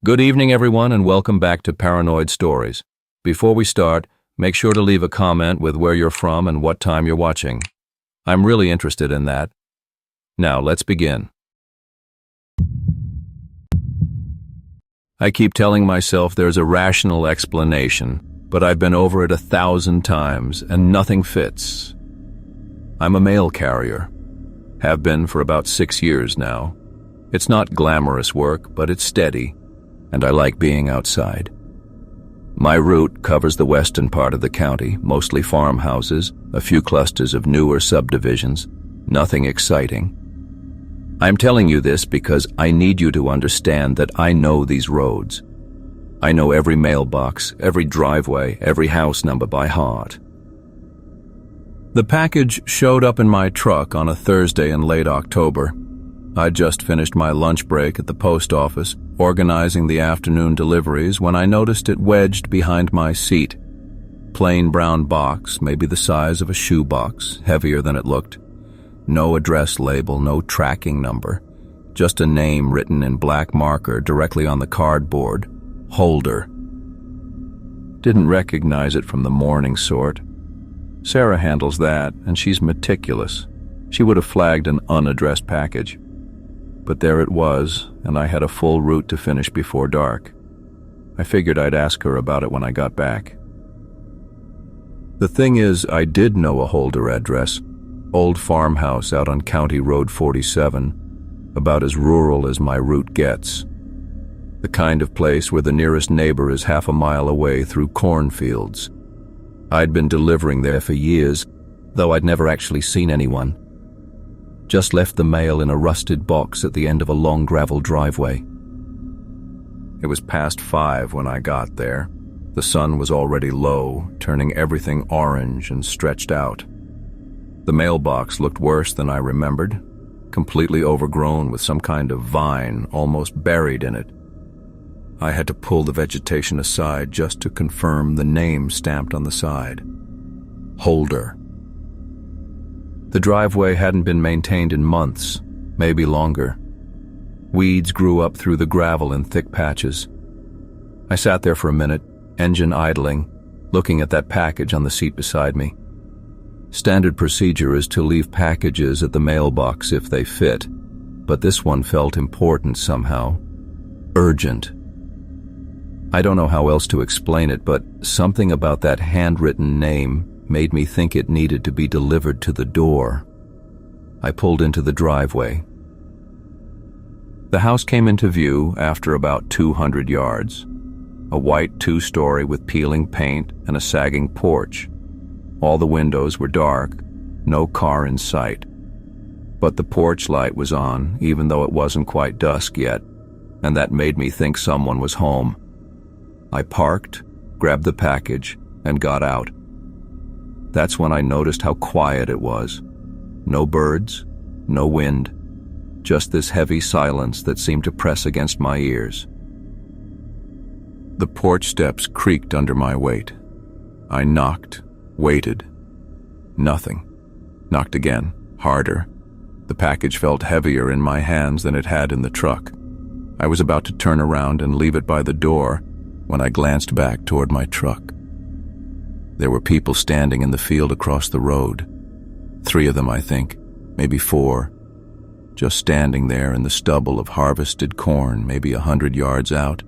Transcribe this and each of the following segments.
Good evening, everyone, and welcome back to Paranoid Stories. Before we start, make sure to leave a comment with where you're from and what time you're watching. I'm really interested in that. Now, let's begin. I keep telling myself there's a rational explanation, but I've been over it 1,000 times, and nothing fits. I'm a mail carrier. Have been for about 6 years now. It's not glamorous work, but it's steady, and I like being outside. My route covers the western part of the county, mostly farmhouses, a few clusters of newer subdivisions, nothing exciting. I'm telling you this because I need you to understand that I know these roads. I know every mailbox, every driveway, every house number by heart. The package showed up in my truck on a Thursday in late October. I'd just finished my lunch break at the post office, organizing the afternoon deliveries, when I noticed it wedged behind my seat. Plain brown box, maybe the size of a shoebox, heavier than it looked. No address label, no tracking number. Just a name written in black marker directly on the cardboard. Holder. Didn't recognize it from the morning sort. Sarah handles that, and she's meticulous. She would have flagged an unaddressed package. But there it was, and I had a full route to finish before dark. I figured I'd ask her about it when I got back. The thing is, I did know a Holder address. Old farmhouse out on County Road 47, about as rural as my route gets. The kind of place where the nearest neighbor is half a mile away through cornfields. I'd been delivering there for years, though I'd never actually seen anyone. Just left the mail in a rusted box at the end of a long gravel driveway. It was past 5 when I got there. The sun was already low, turning everything orange and stretched out. The mailbox looked worse than I remembered, completely overgrown with some kind of vine almost buried in it. I had to pull the vegetation aside just to confirm the name stamped on the side. Holder. The driveway hadn't been maintained in months, maybe longer. Weeds grew up through the gravel in thick patches. I sat there for a minute, engine idling, looking at that package on the seat beside me. Standard procedure is to leave packages at the mailbox if they fit, but this one felt important somehow. Urgent. I don't know how else to explain it, but something about that handwritten name made me think it needed to be delivered to the door. I pulled into the driveway. The house came into view after about 200 yards. A white 2-story with peeling paint and a sagging porch. All the windows were dark, no car in sight. But the porch light was on, even though it wasn't quite dusk yet, and that made me think someone was home. I parked, grabbed the package, and got out. That's when I noticed how quiet it was. No birds, no wind, just this heavy silence that seemed to press against my ears. The porch steps creaked under my weight. I knocked, waited. Nothing. Knocked again, harder. The package felt heavier in my hands than it had in the truck. I was about to turn around and leave it by the door when I glanced back toward my truck. There were people standing in the field across the road. 3 of them, I think, maybe 4, just standing there in the stubble of harvested corn, maybe 100 yards out.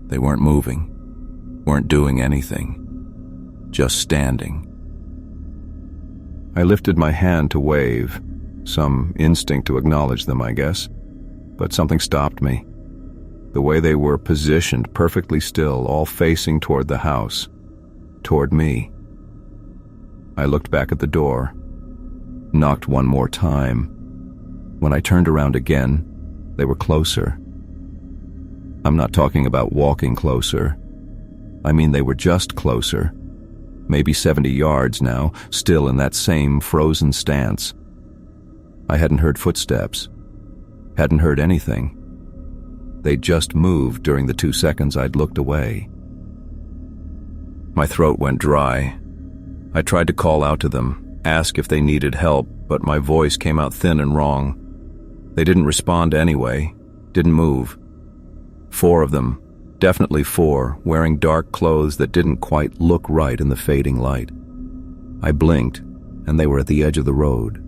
They weren't moving, weren't doing anything, just standing. I lifted my hand to wave, some instinct to acknowledge them, I guess, but something stopped me. The way they were positioned perfectly still, all facing toward the house, toward me. I looked back at the door, knocked one more time. When I turned around again, they were closer. I'm not talking about walking closer. I mean they were just closer. Maybe 70 yards now, still in that same frozen stance. I hadn't heard footsteps. Hadn't heard anything. They just moved during the 2 seconds I'd looked away. My throat went dry. I tried to call out to them, ask if they needed help, but my voice came out thin and wrong. They didn't respond anyway, didn't move. 4 of them, definitely 4, wearing dark clothes that didn't quite look right in the fading light. I blinked, and they were at the edge of the road.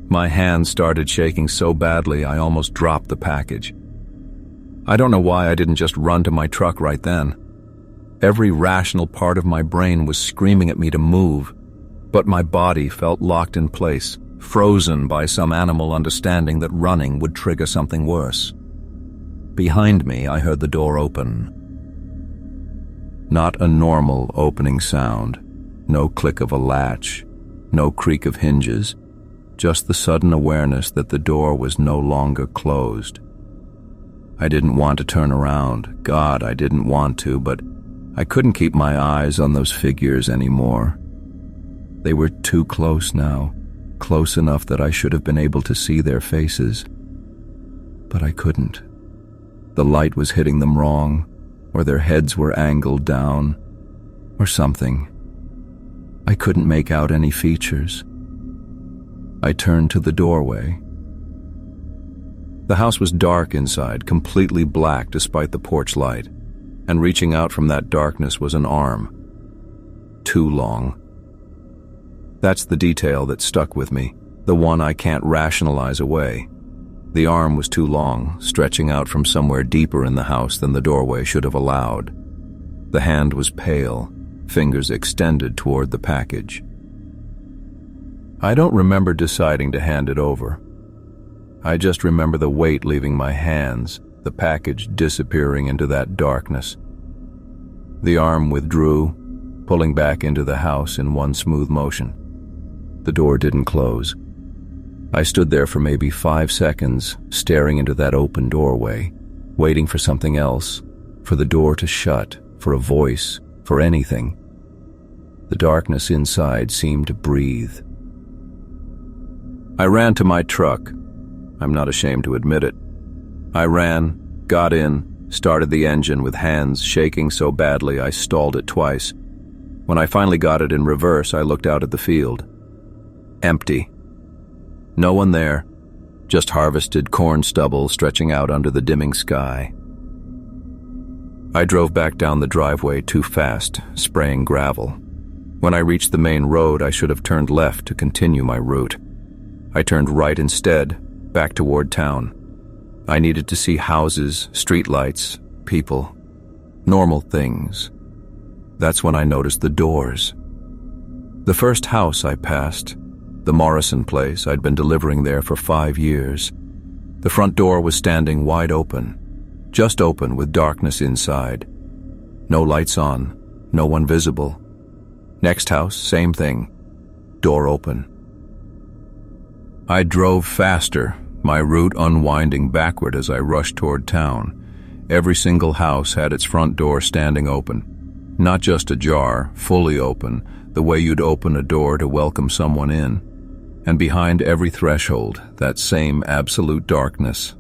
My hands started shaking so badly I almost dropped the package. I don't know why I didn't just run to my truck right then. Every rational part of my brain was screaming at me to move, but my body felt locked in place, frozen by some animal understanding that running would trigger something worse. Behind me, I heard the door open. Not a normal opening sound. No click of a latch, no creak of hinges, just the sudden awareness that the door was no longer closed. I didn't want to turn around. God, I didn't want to, but I couldn't keep my eyes on those figures anymore. They were too close now, close enough that I should have been able to see their faces. But I couldn't. The light was hitting them wrong, or their heads were angled down, or something. I couldn't make out any features. I turned to the doorway. The house was dark inside, completely black despite the porch light, and reaching out from that darkness was an arm. Too long. That's the detail that stuck with me, the one I can't rationalize away. The arm was too long, stretching out from somewhere deeper in the house than the doorway should have allowed. The hand was pale, fingers extended toward the package. I don't remember deciding to hand it over. I just remember the weight leaving my hands, the package disappearing into that darkness. The arm withdrew, pulling back into the house in one smooth motion. The door didn't close. I stood there for maybe 5 seconds, staring into that open doorway, waiting for something else, for the door to shut, for a voice, for anything. The darkness inside seemed to breathe. I ran to my truck. I'm not ashamed to admit it. I ran, got in, started the engine with hands shaking so badly I stalled it twice. When I finally got it in reverse, I looked out at the field. Empty. No one there, just harvested corn stubble stretching out under the dimming sky. I drove back down the driveway too fast, spraying gravel. When I reached the main road, I should have turned left to continue my route. I turned right instead, back toward town. I needed to see houses, streetlights, people, normal things. That's when I noticed the doors. The first house I passed, the Morrison place, I'd been delivering there for 5 years. The front door was standing wide open, just open with darkness inside. No lights on, no one visible. Next house, same thing, door open. I drove faster, my route unwinding backward as I rushed toward town. Every single house had its front door standing open. Not just ajar, fully open, the way you'd open a door to welcome someone in. And behind every threshold, that same absolute darkness.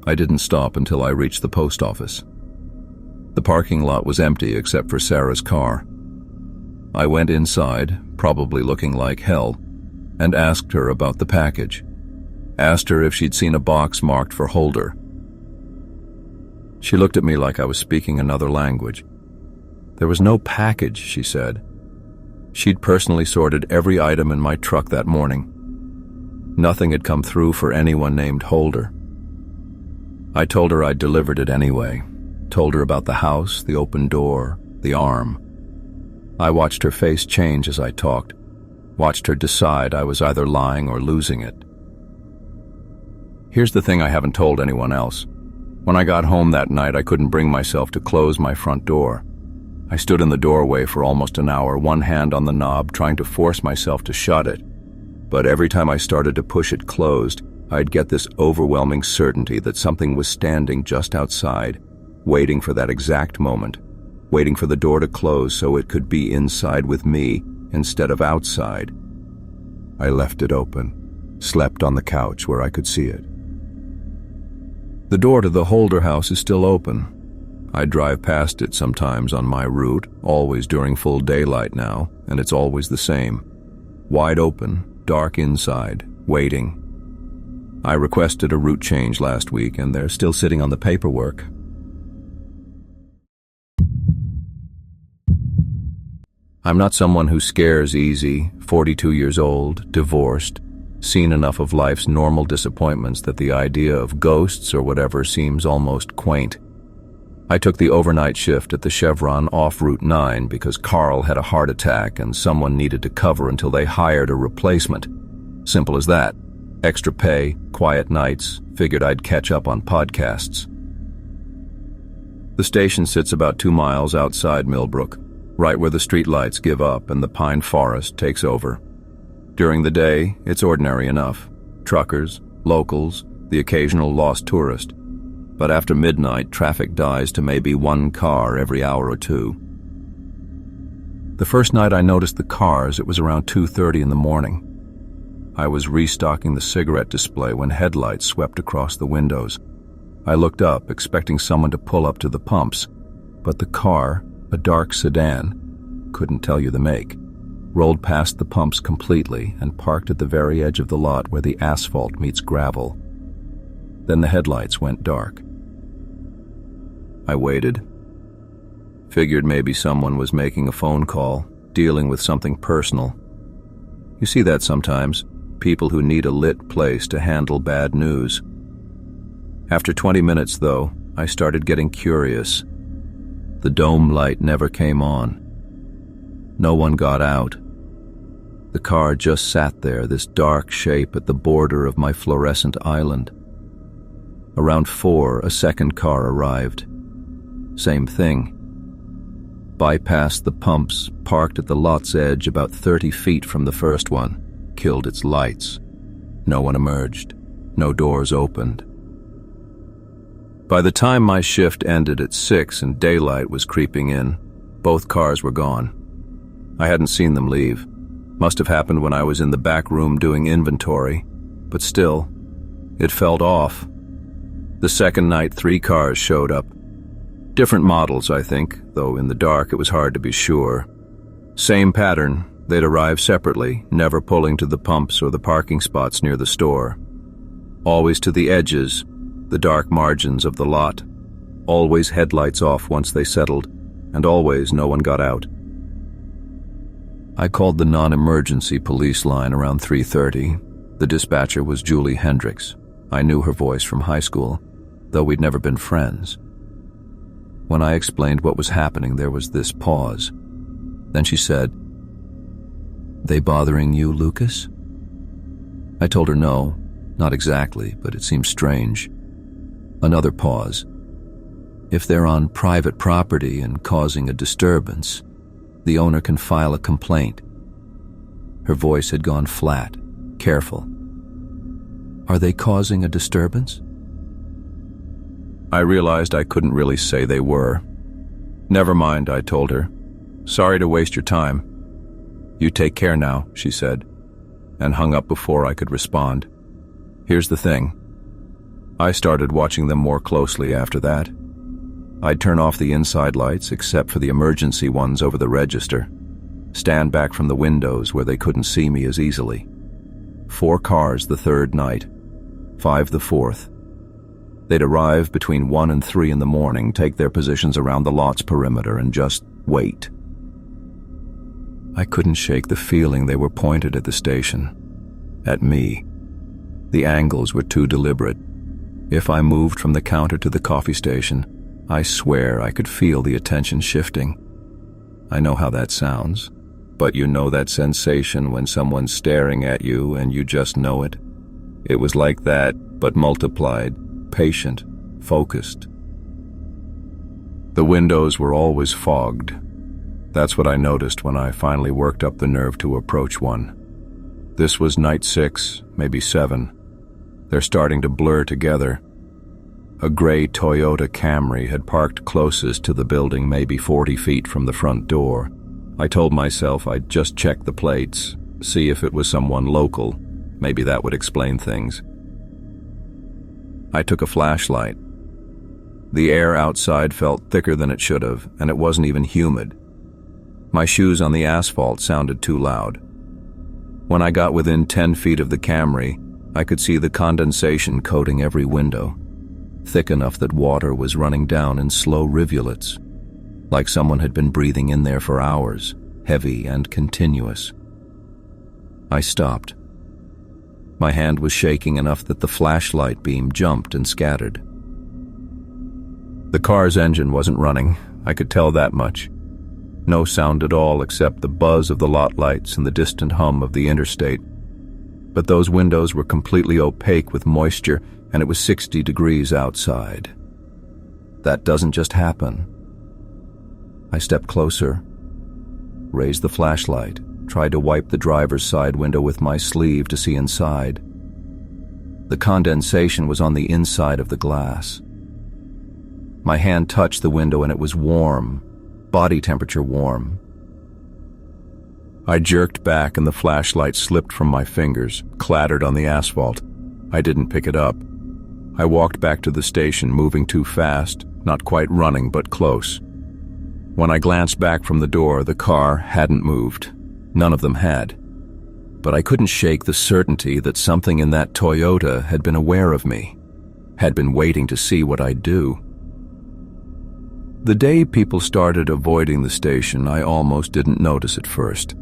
I didn't stop until I reached the post office. The parking lot was empty except for Sarah's car. I went inside, probably looking like hell, and asked her about the package. Asked her if she'd seen a box marked for Holder. She looked at me like I was speaking another language. There was no package, she said. She'd personally sorted every item in my truck that morning. Nothing had come through for anyone named Holder. I told her I'd delivered it anyway. Told her about the house, the open door, the arm. I watched her face change as I talked. Watched her decide I was either lying or losing it. Here's the thing I haven't told anyone else. When I got home that night, I couldn't bring myself to close my front door. I stood in the doorway for almost an hour, one hand on the knob, trying to force myself to shut it. But every time I started to push it closed, I'd get this overwhelming certainty that something was standing just outside, waiting for that exact moment, waiting for the door to close so it could be inside with me instead of outside. I left it open, slept on the couch where I could see it. The door to the Holder house is still open. I drive past it sometimes on my route, always during full daylight now, and it's always the same. Wide open, dark inside, waiting. I requested a route change last week, and they're still sitting on the paperwork. I'm not someone who scares easy, 42 years old, divorced, seen enough of life's normal disappointments that the idea of ghosts or whatever seems almost quaint. I took the overnight shift at the Chevron off Route 9 because Carl had a heart attack and someone needed to cover until they hired a replacement. Simple as that. Extra pay, quiet nights, figured I'd catch up on podcasts. The station sits about 2 miles outside Millbrook, right where the streetlights give up and the pine forest takes over. During the day, it's ordinary enough. Truckers, locals, the occasional lost tourist. But after midnight, traffic dies to maybe one car every hour or two. The first night I noticed the cars, it was around 2:30 in the morning. I was restocking the cigarette display when headlights swept across the windows. I looked up, expecting someone to pull up to the pumps, but the car, a dark sedan, couldn't tell you the make, rolled past the pumps completely and parked at the very edge of the lot where the asphalt meets gravel. Then the headlights went dark. I waited. Figured maybe someone was making a phone call, dealing with something personal. You see that sometimes, people who need a lit place to handle bad news. After 20 minutes, though, I started getting curious. The dome light never came on. No one got out. The car just sat there, this dark shape at the border of my fluorescent island. Around 4, a second car arrived. Same thing. Bypassed the pumps, parked at the lot's edge about 30 feet from the first one, killed its lights. No one emerged. No doors opened. By the time my shift ended at 6 and daylight was creeping in, both cars were gone. I hadn't seen them leave. Must have happened when I was in the back room doing inventory, but still, it felt off. The second night, 3 cars showed up. Different models, I think, though in the dark it was hard to be sure. Same pattern, they'd arrive separately, never pulling to the pumps or the parking spots near the store. Always to the edges, the dark margins of the lot. Always headlights off once they settled, and always no one got out. I called the non-emergency police line around 3:30. The dispatcher was Julie Hendricks. I knew her voice from high school, though we'd never been friends. When I explained what was happening, there was this pause. Then she said, "They bothering you, Lucas?" I told her no, not exactly, but it seemed strange. Another pause. If they're on private property and causing a disturbance, the owner can file a complaint. Her voice had gone flat, careful. Are they causing a disturbance? I realized I couldn't really say they were. Never mind, I told her. Sorry to waste your time. You take care now, she said, and hung up before I could respond. Here's the thing. I started watching them more closely after that. I'd turn off the inside lights except for the emergency ones over the register. Stand back from the windows where they couldn't see me as easily. 4 cars the third night, 5 the fourth. They'd arrive between 1 and 3 in the morning, take their positions around the lot's perimeter, and just wait. I couldn't shake the feeling they were pointed at the station. At me. The angles were too deliberate. If I moved from the counter to the coffee station, I swear I could feel the attention shifting. I know how that sounds, but you know that sensation when someone's staring at you and you just know it? It was like that, but multiplied, patient, focused. The windows were always fogged. That's what I noticed when I finally worked up the nerve to approach one. This was night 6, maybe 7. They're starting to blur together. A gray Toyota Camry had parked closest to the building, maybe 40 feet from the front door. I told myself I'd just check the plates, see if it was someone local. Maybe that would explain things. I took a flashlight. The air outside felt thicker than it should have, and it wasn't even humid. My shoes on the asphalt sounded too loud. When I got within 10 feet of the Camry, I could see the condensation coating every window, thick enough that water was running down in slow rivulets, like someone had been breathing in there for hours, heavy and continuous. I stopped. My hand was shaking enough that the flashlight beam jumped and scattered. The car's engine wasn't running, I could tell that much. No sound at all except the buzz of the lot lights and the distant hum of the interstate. But those windows were completely opaque with moisture, and it was 60 degrees outside. That doesn't just happen. I stepped closer, raised the flashlight, tried to wipe the driver's side window with my sleeve to see inside. The condensation was on the inside of the glass. My hand touched the window and it was warm, body temperature warm. I jerked back and the flashlight slipped from my fingers, clattered on the asphalt. I didn't pick it up. I walked back to the station, moving too fast, not quite running, but close. When I glanced back from the door, the car hadn't moved. None of them had. But I couldn't shake the certainty that something in that Toyota had been aware of me, had been waiting to see what I'd do. The day people started avoiding the station, I almost didn't notice at first.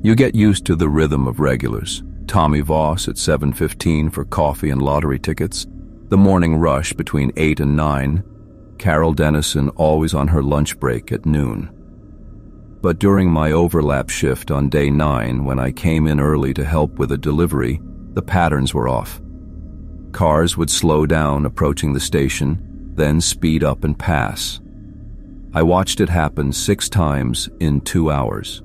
You get used to the rhythm of regulars. Tommy Voss at 7:15 for coffee and lottery tickets, the morning rush between 8 and 9, Carol Dennison always on her lunch break at noon. But during my overlap shift on day 9, when I came in early to help with a delivery, the patterns were off. Cars would slow down approaching the station, then speed up and pass. I watched it happen 6 times in 2 hours.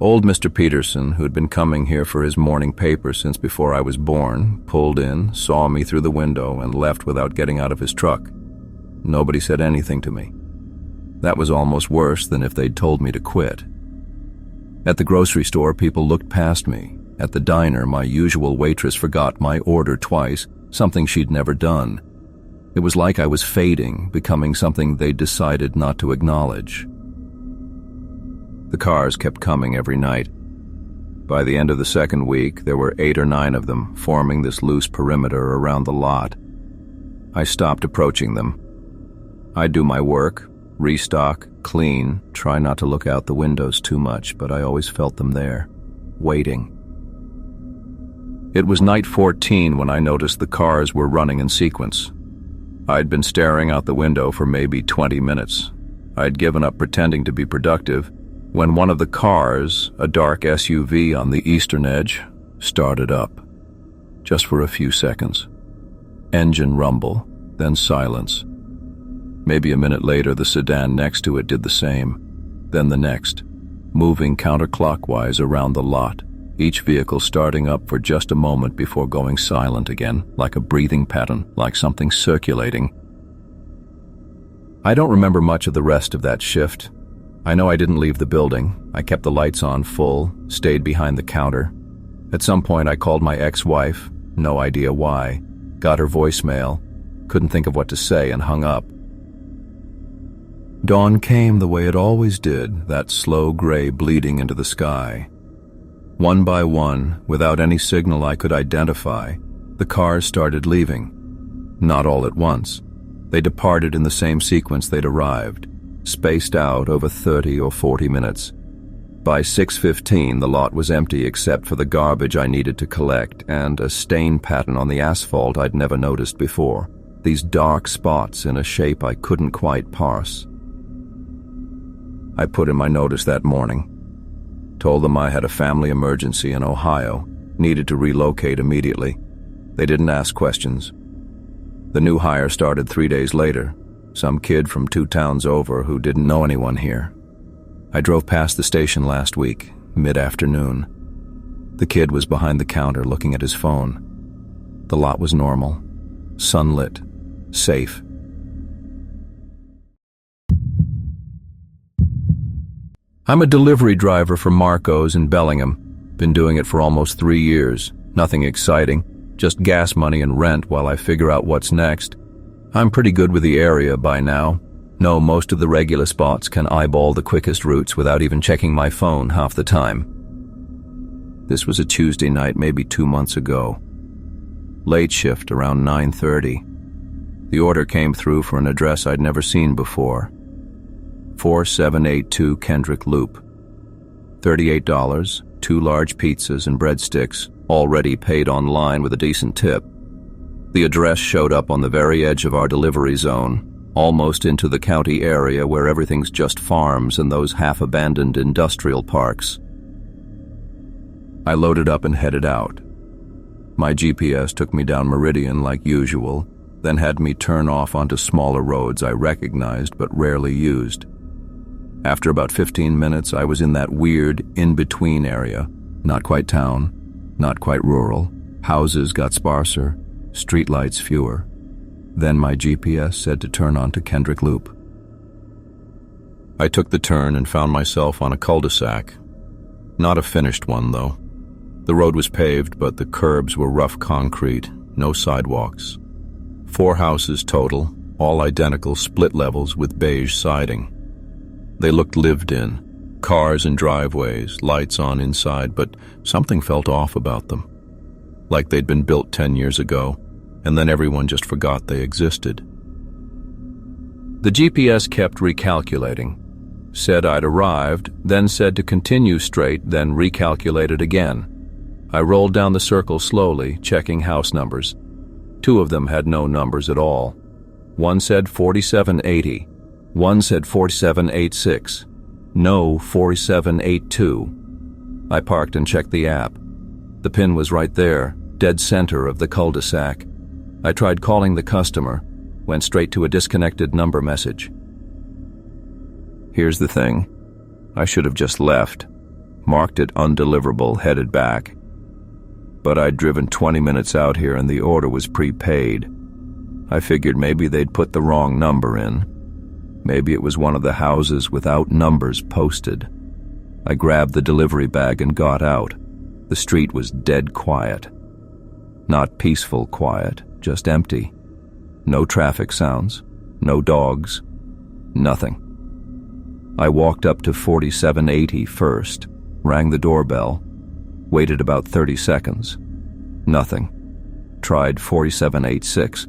Old Mr. Peterson, who had been coming here for his morning paper since before I was born, pulled in, saw me through the window, and left without getting out of his truck. Nobody said anything to me. That was almost worse than if they'd told me to quit. At the grocery store, people looked past me. At the diner, my usual waitress forgot my order twice, something she'd never done. It was like I was fading, becoming something they'd decided not to acknowledge. The cars kept coming every night. By the end of the second week, there were 8 or 9 of them, forming this loose perimeter around the lot. I stopped approaching them. I'd do my work, restock, clean, try not to look out the windows too much, but I always felt them there, waiting. It was night 14 when I noticed the cars were running in sequence. I'd been staring out the window for maybe 20 minutes. I'd given up pretending to be productive when one of the cars, a dark SUV on the eastern edge, started up. Just for a few seconds. Engine rumble, then silence. Maybe a minute later, the sedan next to it did the same. Then the next, moving counterclockwise around the lot, each vehicle starting up for just a moment before going silent again, like a breathing pattern, like something circulating. I don't remember much of the rest of that shift. I know I didn't leave the building. I kept the lights on full, stayed behind the counter. At some point I called my ex-wife, no idea why, got her voicemail, couldn't think of what to say, and hung up. Dawn came the way it always did, that slow gray bleeding into the sky. One by one, without any signal I could identify, the cars started leaving. Not all at once. They departed in the same sequence they'd arrived, spaced out over 30 or 40 minutes. By 6:15, the lot was empty except for the garbage I needed to collect and a stain pattern on the asphalt I'd never noticed before, these dark spots in a shape I couldn't quite parse. I put in my notice that morning. Told them I had a family emergency in Ohio, needed to relocate immediately. They didn't ask questions. The new hire started 3 days later, some kid from 2 towns over who didn't know anyone here. I drove past the station last week, mid-afternoon. The kid was behind the counter looking at his phone. The lot was normal, sunlit, safe. I'm a delivery driver for Marco's in Bellingham. Been doing it for almost 3 years. Nothing exciting, just gas money and rent while I figure out what's next. I'm pretty good with the area by now. Know most of the regular spots, can eyeball the quickest routes without even checking my phone half the time. This was a Tuesday night, maybe 2 months ago. Late shift, around 9:30. The order came through for an address I'd never seen before. 4782 Kendrick Loop. $38, 2 large pizzas and breadsticks, already paid online with a decent tip. The address showed up on the very edge of our delivery zone, almost into the county area where everything's just farms and those half-abandoned industrial parks. I loaded up and headed out. My GPS took me down Meridian like usual, then had me turn off onto smaller roads I recognized but rarely used. After about 15 minutes, I was in that weird in-between area. Not quite town, not quite rural. Houses got sparser, streetlights fewer. Then my GPS said to turn onto Kendrick Loop. I took the turn and found myself on a cul-de-sac. Not a finished one, though. The road was paved, but the curbs were rough concrete, no sidewalks. 4 houses total, all identical split levels with beige siding. They looked lived in. Cars and driveways, lights on inside, but something felt off about them. Like they'd been built 10 years ago, and then everyone just forgot they existed. The GPS kept recalculating. Said I'd arrived, then said to continue straight, then recalculated again. I rolled down the circle slowly, checking house numbers. 2 of them had no numbers at all. One said 4780. One said 4786. No 4782. I parked and checked the app. The pin was right there, dead center of the cul-de-sac. I tried calling the customer, went straight to a disconnected number message. Here's the thing. I should have just left, marked it undeliverable, headed back. But I'd driven 20 minutes out here and the order was prepaid. I figured maybe they'd put the wrong number in. Maybe it was one of the houses without numbers posted. I grabbed the delivery bag and got out. The street was dead quiet. Not peaceful quiet, just empty. No traffic sounds, no dogs, nothing. I walked up to 4780 first, rang the doorbell, waited about 30 seconds. Nothing. Tried 4786.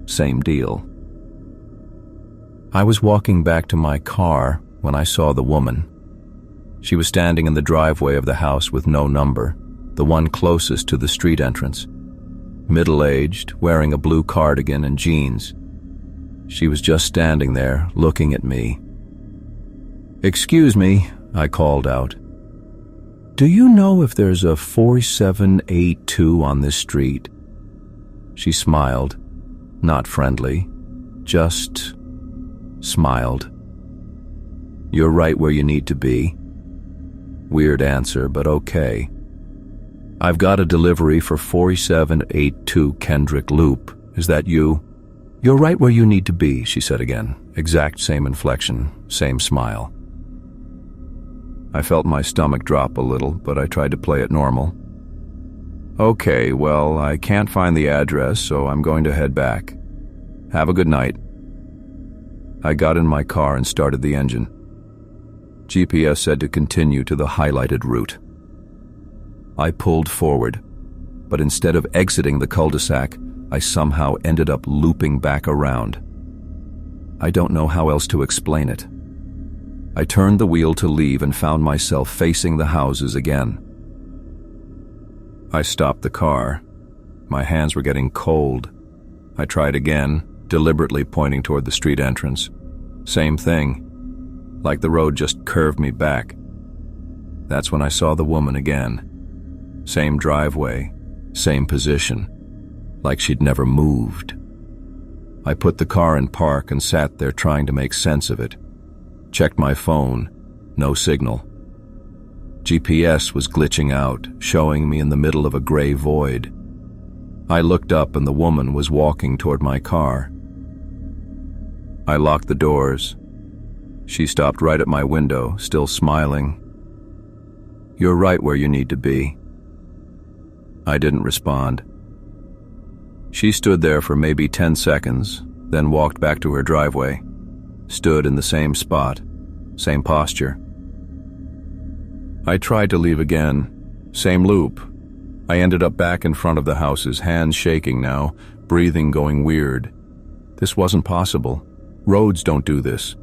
Same deal. I was walking back to my car when I saw the woman. She was standing in the driveway of the house with no number, the one closest to the street entrance. Middle-aged, wearing a blue cardigan and jeans. She was just standing there, looking at me. "Excuse me," I called out. "Do you know if there's a 4782 on this street?" She smiled, not friendly, just smiled. "You're right where you need to be." Weird answer, but okay. "I've got a delivery for 4782 Kendrick Loop. Is that you?" "You're right where you need to be," she said again. Exact same inflection, same smile. I felt my stomach drop a little, but I tried to play it normal. "Okay, well, I can't find the address, so I'm going to head back. Have a good night." I got in my car and started the engine. GPS said to continue to the highlighted route. I pulled forward, but instead of exiting the cul-de-sac, I somehow ended up looping back around. I don't know how else to explain it. I turned the wheel to leave and found myself facing the houses again. I stopped the car. My hands were getting cold. I tried again, deliberately pointing toward the street entrance. Same thing. Like the road just curved me back. That's when I saw the woman again. Same driveway, same position, like she'd never moved. I put the car in park and sat there trying to make sense of it. Checked my phone, no signal. GPS was glitching out, showing me in the middle of a gray void. I looked up and the woman was walking toward my car. I locked the doors. She stopped right at my window, still smiling. "You're right where you need to be." I didn't respond. She stood there for maybe 10 seconds, then walked back to her driveway. Stood in the same spot, same posture. I tried to leave again, Same loop. I ended up back in front of the houses, hands shaking now, breathing going weird. This wasn't possible. Roads don't do this.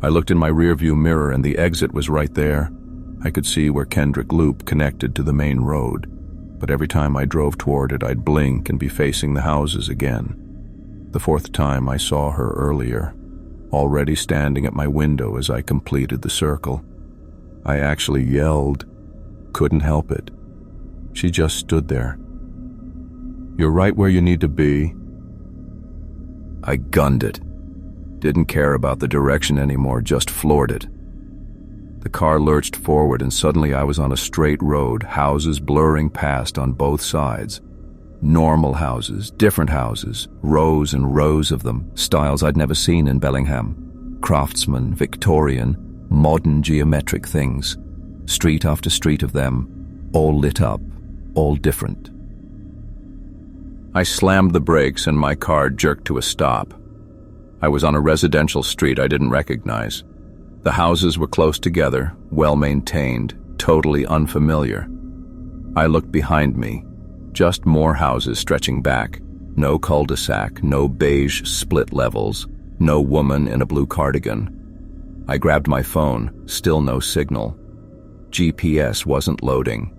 I looked in my rearview mirror and the exit was right there. I could see where Kendrick Loop connected to the main road, but every time I drove toward it, I'd blink and be facing the houses again. The fourth time I saw her earlier, already standing at my window as I completed the circle. I actually yelled. Couldn't help it. She just stood there. You're right where you need to be. I gunned it. Didn't care about the direction anymore, just floored it. The car lurched forward and suddenly I was on a straight road, houses blurring past on both sides. Normal houses, different houses, rows and rows of them, styles I'd never seen in Bellingham. Craftsman, Victorian, modern geometric things. Street after street of them, all lit up, all different. I slammed the brakes and my car jerked to a stop. I was on a residential street I didn't recognize. The houses were close together, well-maintained, totally unfamiliar. I looked behind me. Just more houses stretching back. No cul-de-sac, no beige split levels, no woman in a blue cardigan. I grabbed my phone, still no signal. GPS wasn't loading.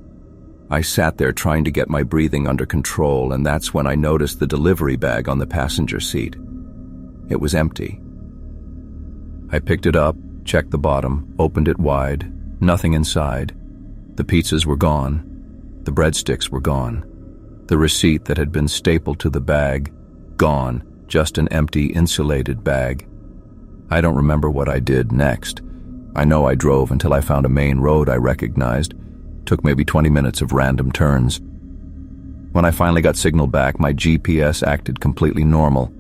I sat there trying to get my breathing under control, and that's when I noticed the delivery bag on the passenger seat. It was empty. I picked it up, checked the bottom, opened it wide. Nothing inside. The pizzas were gone. The breadsticks were gone. The receipt that had been stapled to the bag, gone, just an empty, insulated bag. I don't remember what I did next. I know I drove until I found a main road I recognized. Took maybe 20 minutes of random turns. When I finally got signal back, my GPS acted completely normal.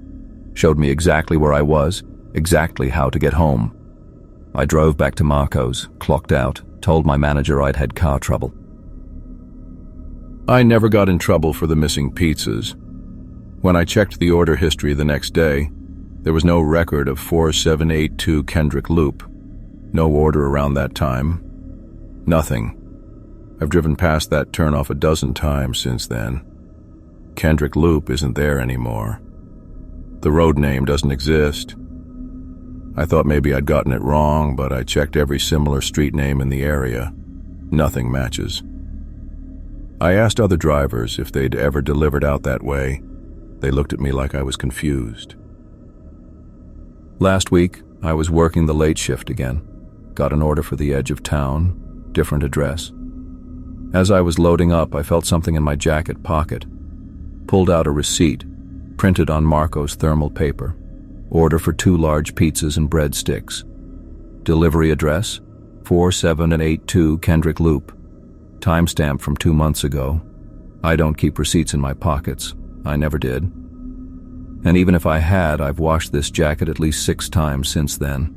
Showed me exactly where I was, exactly how to get home. I drove back to Marco's, clocked out, told my manager I'd had car trouble. I never got in trouble for the missing pizzas. When I checked the order history the next day, there was no record of 4782 Kendrick Loop. No order around that time. Nothing. I've driven past that turnoff a dozen times since then. Kendrick Loop isn't there anymore. The road name doesn't exist. I thought maybe I'd gotten it wrong, but I checked every similar street name in the area. Nothing matches. I asked other drivers if they'd ever delivered out that way. They looked at me like I was confused. Last week, I was working the late shift again. Got an order for the edge of town, different address. As I was loading up, I felt something in my jacket pocket. Pulled out a receipt, printed on Marco's thermal paper. Order for 2 large pizzas and breadsticks. Delivery address, 4782 Kendrick Loop. Timestamp from 2 months ago. I don't keep receipts in my pockets. I never did. And even if I had, I've washed this jacket at least 6 times since then.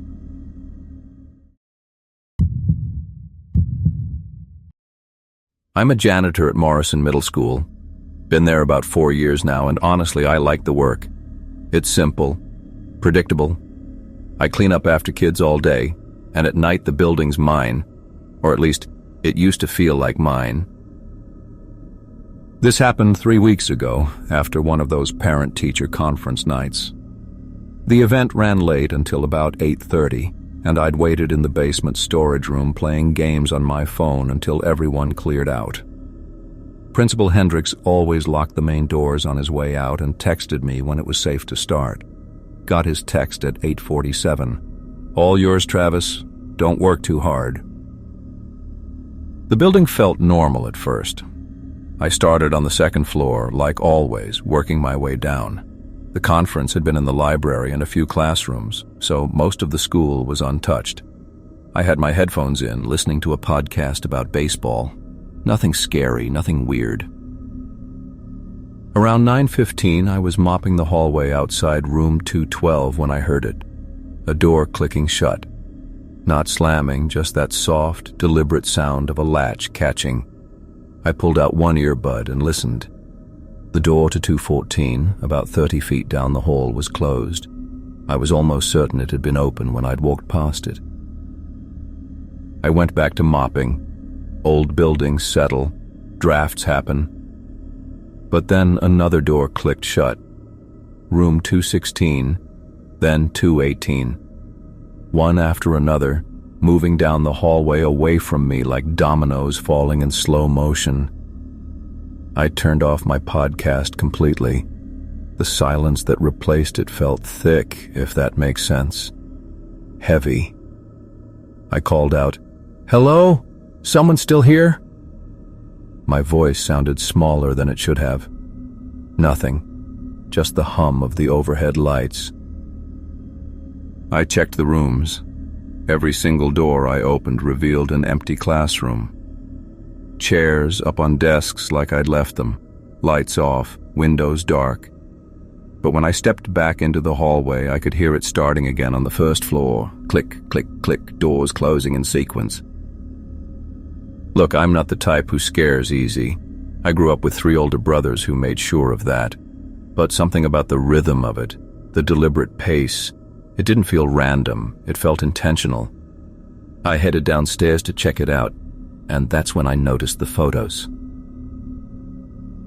I'm a janitor at Morrison Middle School. Been there about 4 years now, and honestly, I like the work. It's simple, predictable. I clean up after kids all day, and at night the building's mine. Or at least, it used to feel like mine. This happened 3 weeks ago, after one of those parent-teacher conference nights. The event ran late until about 8:30, and I'd waited in the basement storage room playing games on my phone until everyone cleared out. Principal Hendricks always locked the main doors on his way out and texted me when it was safe to start. Got his text at 8:47. All yours, Travis. Don't work too hard. The building felt normal at first. I started on the second floor, like always, working my way down. The conference had been in the library and a few classrooms, so most of the school was untouched. I had my headphones in, listening to a podcast about baseball. Nothing scary, nothing weird. Around 9:15, I was mopping the hallway outside room 212 when I heard it. A door clicking shut. Not slamming, just that soft, deliberate sound of a latch catching. I pulled out one earbud and listened. The door to 214, about 30 feet down the hall, was closed. I was almost certain it had been open when I'd walked past it. I went back to mopping. Old buildings settle, drafts happen. But then another door clicked shut. Room 216, then 218. One after another, moving down the hallway away from me like dominoes falling in slow motion. I turned off my podcast completely. The silence that replaced it felt thick, if that makes sense. Heavy. I called out, "Hello? Someone still here?" My voice sounded smaller than it should have. Nothing. Just the hum of the overhead lights. I checked the rooms. Every single door I opened revealed an empty classroom. Chairs up on desks like I'd left them, lights off, windows dark. But when I stepped back into the hallway, I could hear it starting again on the first floor. Click, click, click, doors closing in sequence. Look, I'm not the type who scares easy. I grew up with 3 older brothers who made sure of that. But something about the rhythm of it, the deliberate pace, it didn't feel random, it felt intentional. I headed downstairs to check it out, and that's when I noticed the photos.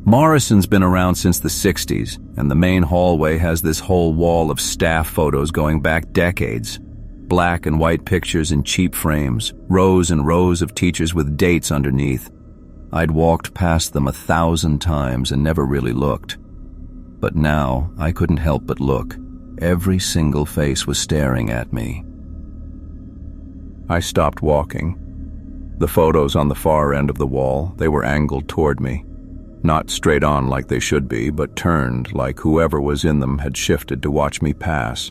Morrison's been around since the 60s, and the main hallway has this whole wall of staff photos going back decades. Black and white pictures in cheap frames, rows and rows of teachers with dates underneath. I'd walked past them 1,000 times and never really looked. But now I couldn't help but look. Every single face was staring at me. I stopped walking. The photos on the far end of the wall, they were angled toward me. Not straight on like they should be, but turned like whoever was in them had shifted to watch me pass.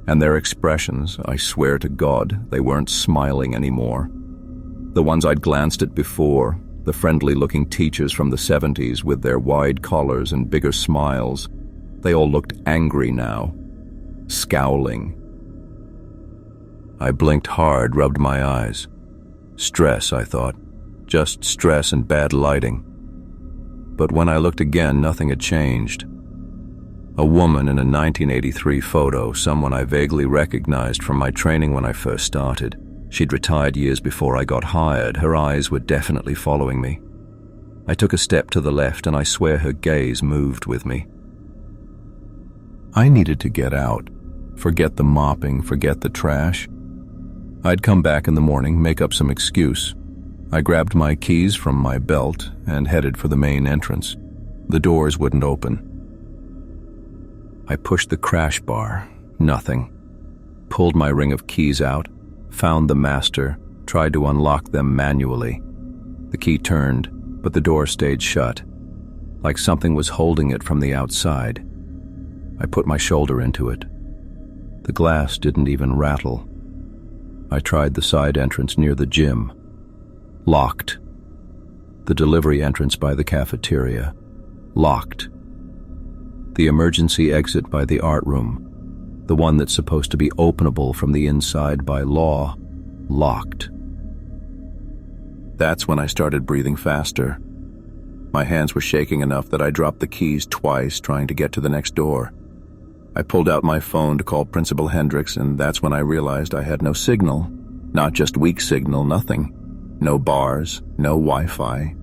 And their expressions, I swear to God, they weren't smiling anymore. The ones I'd glanced at before, the friendly-looking teachers from the 70s with their wide collars and bigger smiles, they all looked angry now, scowling. I blinked hard, rubbed my eyes. Stress, I thought. Just stress and bad lighting. But when I looked again, nothing had changed. A woman in a 1983 photo, someone I vaguely recognized from my training when I first started. She'd retired years before I got hired. Her eyes were definitely following me. I took a step to the left, and I swear her gaze moved with me. I needed to get out. Forget the mopping, forget the trash. I'd come back in the morning, make up some excuse. I grabbed my keys from my belt and headed for the main entrance. The doors wouldn't open. I pushed the crash bar. Nothing. Pulled my ring of keys out, found the master, tried to unlock them manually. The key turned, but the door stayed shut, like something was holding it from the outside. I put my shoulder into it. The glass didn't even rattle. I tried the side entrance near the gym. Locked. The delivery entrance by the cafeteria. Locked. The emergency exit by the art room, the one that's supposed to be openable from the inside by law, locked. That's when I started breathing faster. My hands were shaking enough that I dropped the keys twice trying to get to the next door. I pulled out my phone to call Principal Hendricks, and that's when I realized I had no signal. Not just weak signal, nothing. No bars, no Wi-Fi.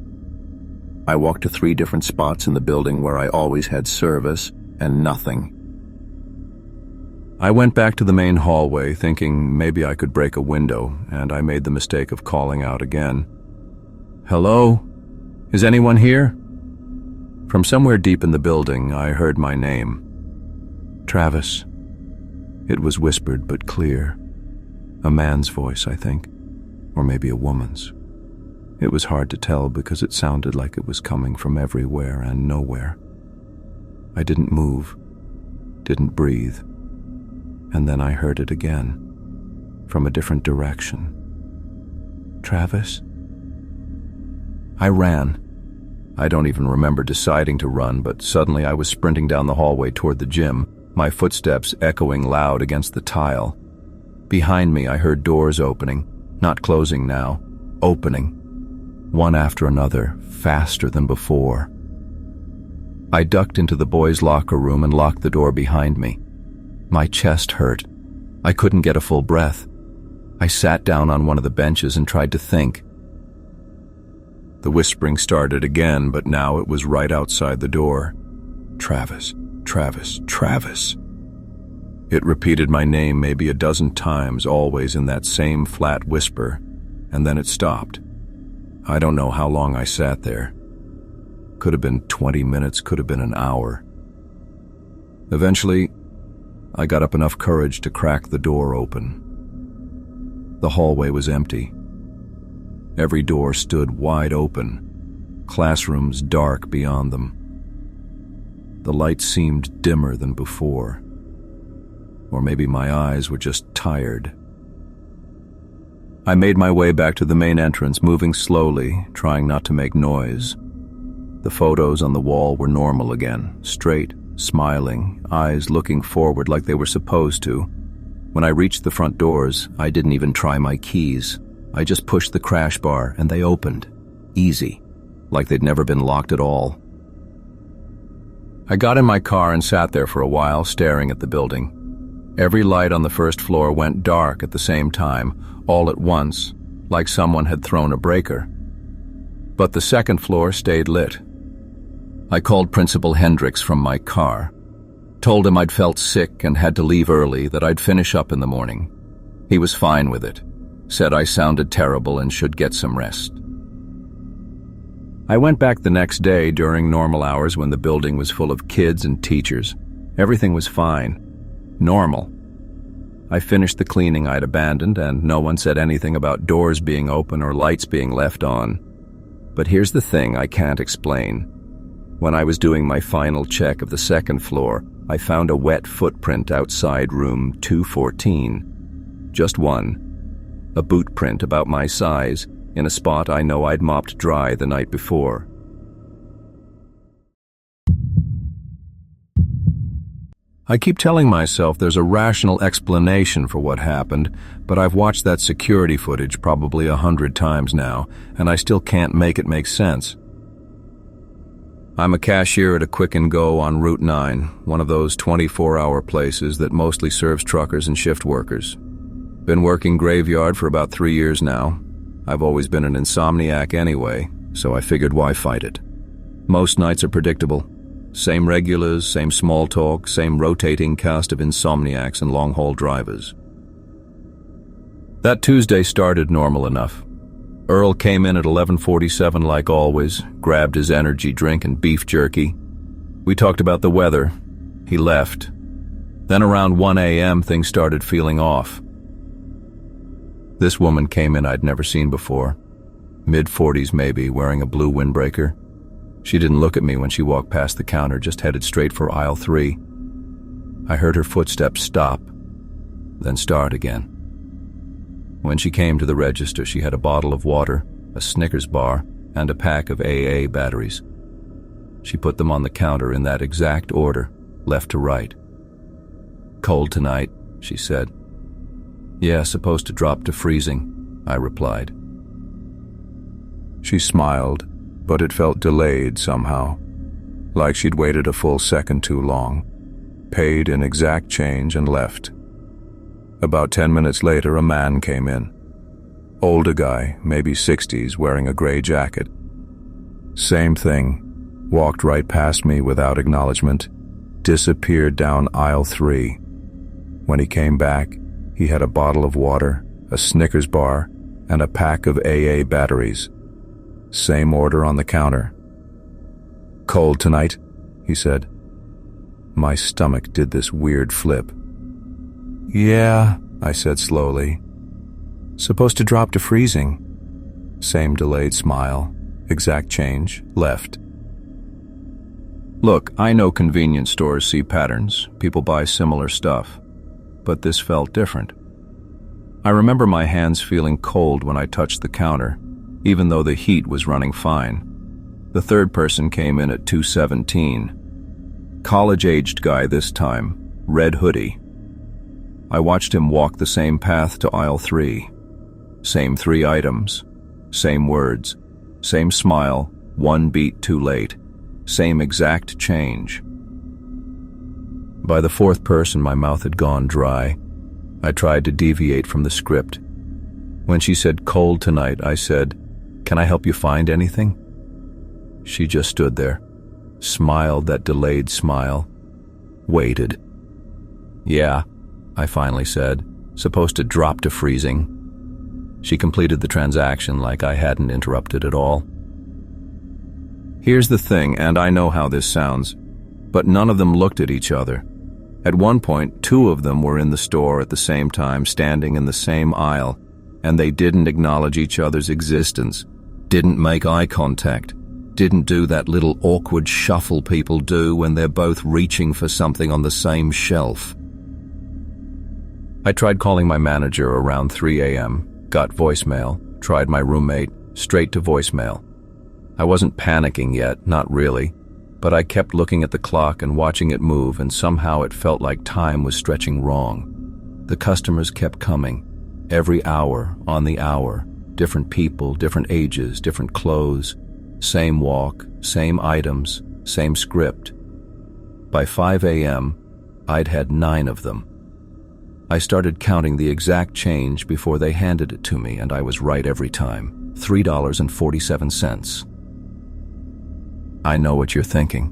I walked to 3 different spots in the building where I always had service, and nothing. I went back to the main hallway, thinking maybe I could break a window, and I made the mistake of calling out again. "Hello? Is anyone here?" From somewhere deep in the building, I heard my name. Travis. It was whispered but clear. A man's voice, I think, or maybe a woman's. It was hard to tell because it sounded like it was coming from everywhere and nowhere. I didn't move, didn't breathe, and then I heard it again, from a different direction. Travis? I ran. I don't even remember deciding to run, but suddenly I was sprinting down the hallway toward the gym, my footsteps echoing loud against the tile. Behind me, I heard doors opening, not closing now, opening. One after another, faster than before. I ducked into the boys' locker room and locked the door behind me. My chest hurt. I couldn't get a full breath. I sat down on one of the benches and tried to think. The whispering started again, but now it was right outside the door. Travis, Travis, Travis. It repeated my name maybe a dozen times, always in that same flat whisper, and then it stopped. I don't know how long I sat there. Could have been 20 minutes, could have been an hour. Eventually, I got up enough courage to crack the door open. The hallway was empty. Every door stood wide open, classrooms dark beyond them. The light seemed dimmer than before. Or maybe my eyes were just tired. I made my way back to the main entrance, moving slowly, trying not to make noise. The photos on the wall were normal again, straight, smiling, eyes looking forward like they were supposed to. When I reached the front doors, I didn't even try my keys. I just pushed the crash bar and they opened. Easy, like they'd never been locked at all. I got in my car and sat there for a while, staring at the building. Every light on the first floor went dark at the same time, all at once, like someone had thrown a breaker. But the second floor stayed lit. I called Principal Hendricks from my car, told him I'd felt sick and had to leave early, that I'd finish up in the morning. He was fine with it, said I sounded terrible and should get some rest. I went back the next day during normal hours when the building was full of kids and teachers. Everything was fine. Normal. I finished the cleaning I'd abandoned, and no one said anything about doors being open or lights being left on. But here's the thing I can't explain. When I was doing my final check of the second floor, I found a wet footprint outside room 214. Just one. A boot print about my size, in a spot I know I'd mopped dry the night before. I keep telling myself there's a rational explanation for what happened, but I've watched that security footage probably 100 times now, and I still can't make it make sense. I'm a cashier at a Quick and Go on Route 9, one of those 24-hour places that mostly serves truckers and shift workers. Been working graveyard for about 3 years now. I've always been an insomniac anyway, so I figured why fight it. Most nights are predictable. Same regulars, same small talk, same rotating cast of insomniacs and long-haul drivers. That Tuesday started normal enough. Earl came in at 11:47 like always, grabbed his energy drink and beef jerky. We talked about the weather. He left. Then around 1 a.m. things started feeling off. This woman came in I'd never seen before. Mid-40s maybe, wearing a blue windbreaker. She didn't look at me when she walked past the counter, just headed straight for aisle 3. I heard her footsteps stop, then start again. When she came to the register, she had a bottle of water, a Snickers bar, and a pack of AA batteries. She put them on the counter in that exact order, left to right. "Cold tonight," she said. "Yeah, supposed to drop to freezing," I replied. She smiled, but it felt delayed somehow, like she'd waited a full second too long, paid in exact change and left. About 10 minutes later, a man came in. Older guy, maybe 60s, wearing a gray jacket. Same thing, walked right past me without acknowledgement, disappeared down aisle 3. When he came back, he had a bottle of water, a Snickers bar, and a pack of AA batteries. Same order on the counter. "Cold tonight," he said. My stomach did this weird flip. "Yeah," I said slowly. "Supposed to drop to freezing." Same delayed smile, exact change, left. Look, I know convenience stores see patterns. People buy similar stuff. But this felt different. I remember my hands feeling cold when I touched the counter, even though the heat was running fine. The third person came in at 2:17. College-aged guy this time, red hoodie. I watched him walk the same path to aisle 3. Same 3 items, same words, same smile, 1 beat too late, same exact change. By the 4th person, my mouth had gone dry. I tried to deviate from the script. When she said "cold tonight," I said, Can I help you find anything? She just stood there, smiled that delayed smile, waited. Yeah, I finally said, supposed to drop to freezing. She completed the transaction like I hadn't interrupted at all. Here's the thing, and I know how this sounds, but none of them looked at each other. At one point, 2 of them were in the store at the same time, standing in the same aisle, and they didn't acknowledge each other's existence, didn't make eye contact, didn't do that little awkward shuffle people do when they're both reaching for something on the same shelf. I tried calling my manager around 3 a.m., got voicemail, tried my roommate, straight to voicemail. I wasn't panicking yet, not really, but I kept looking at the clock and watching it move, and somehow it felt like time was stretching wrong. The customers kept coming, every hour, on the hour, different people, different ages, different clothes, same walk, same items, same script. By 5 a.m., I'd had 9 of them. I started counting the exact change before they handed it to me, and I was right every time. $3.47. I know what you're thinking.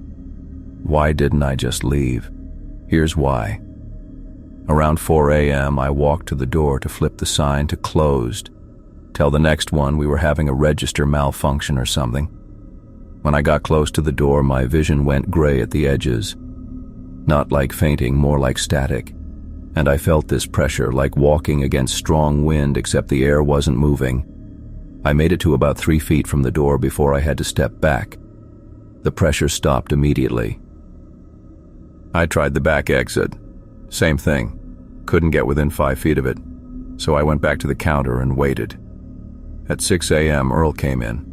Why didn't I just leave? Here's why. Around 4 a.m., I walked to the door to flip the sign to closed, tell the next one we were having a register malfunction or something. When I got close to the door, my vision went gray at the edges. Not like fainting, more like static. And I felt this pressure, like walking against strong wind, except the air wasn't moving. I made it to about 3 feet from the door before I had to step back. The pressure stopped immediately. I tried the back exit. Same thing. Couldn't get within 5 feet of it. So I went back to the counter and waited. At 6 a.m., Earl came in.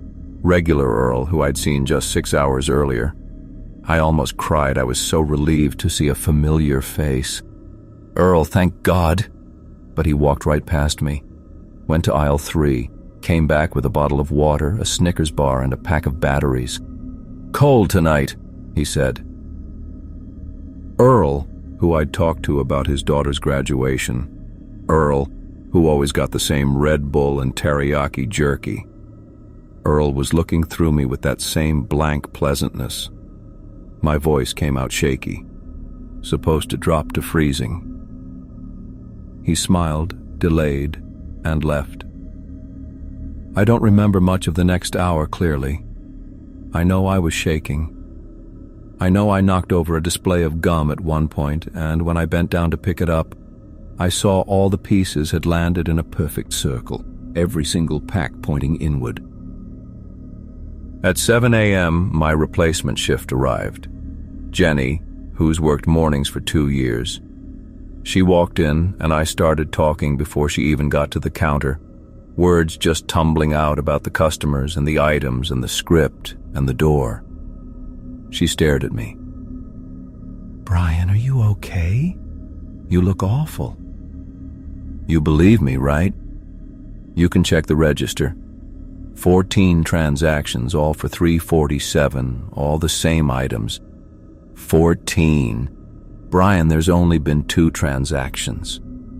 Regular Earl, who I'd seen just 6 hours earlier. I almost cried. I was so relieved to see a familiar face. Earl, thank God. But he walked right past me, went to aisle 3, came back with a bottle of water, a Snickers bar, and a pack of batteries. Cold tonight, he said. Earl, who I'd talked to about his daughter's graduation. Earl, who always got the same Red Bull and teriyaki jerky. Earl was looking through me with that same blank pleasantness. My voice came out shaky. Supposed to drop to freezing. He smiled, delayed, and left. I don't remember much of the next hour clearly. I know I was shaking. I know I knocked over a display of gum at one point, and when I bent down to pick it up, I saw all the pieces had landed in a perfect circle, every single pack pointing inward. At 7 a.m., my replacement shift arrived. Jenny, who's worked mornings for 2 years. She walked in, and I started talking before she even got to the counter, words just tumbling out about the customers and the items and the script and the door. She stared at me. Brian, are you okay? You look awful. You believe me, right? You can check the register. 14 transactions, all for $3.47, all the same items. 14. Brian, there's only been 2 transactions.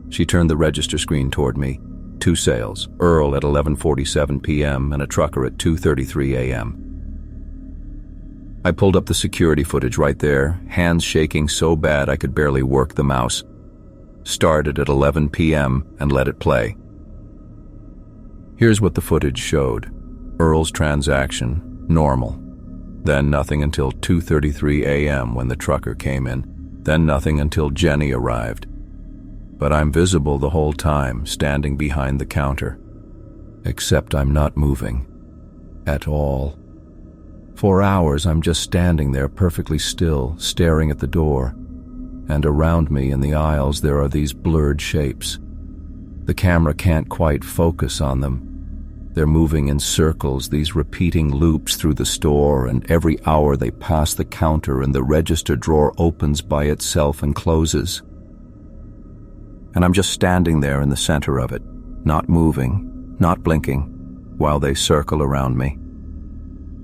She turned the register screen toward me. 2 sales, Earl at 11:47 p.m. and a trucker at 2:33 a.m. I pulled up the security footage right there, hands shaking so bad I could barely work the mouse. Started at 11 p.m. and let it play. Here's what the footage showed. Earl's transaction, normal. Then nothing until 2:33 a.m. when the trucker came in. Then nothing until Jenny arrived. But I'm visible the whole time, standing behind the counter. Except I'm not moving. At all. For hours I'm just standing there perfectly still, staring at the door. And around me in the aisles there are these blurred shapes. The camera can't quite focus on them. They're moving in circles, these repeating loops through the store, and every hour they pass the counter and the register drawer opens by itself and closes. And I'm just standing there in the center of it, not moving, not blinking, while they circle around me.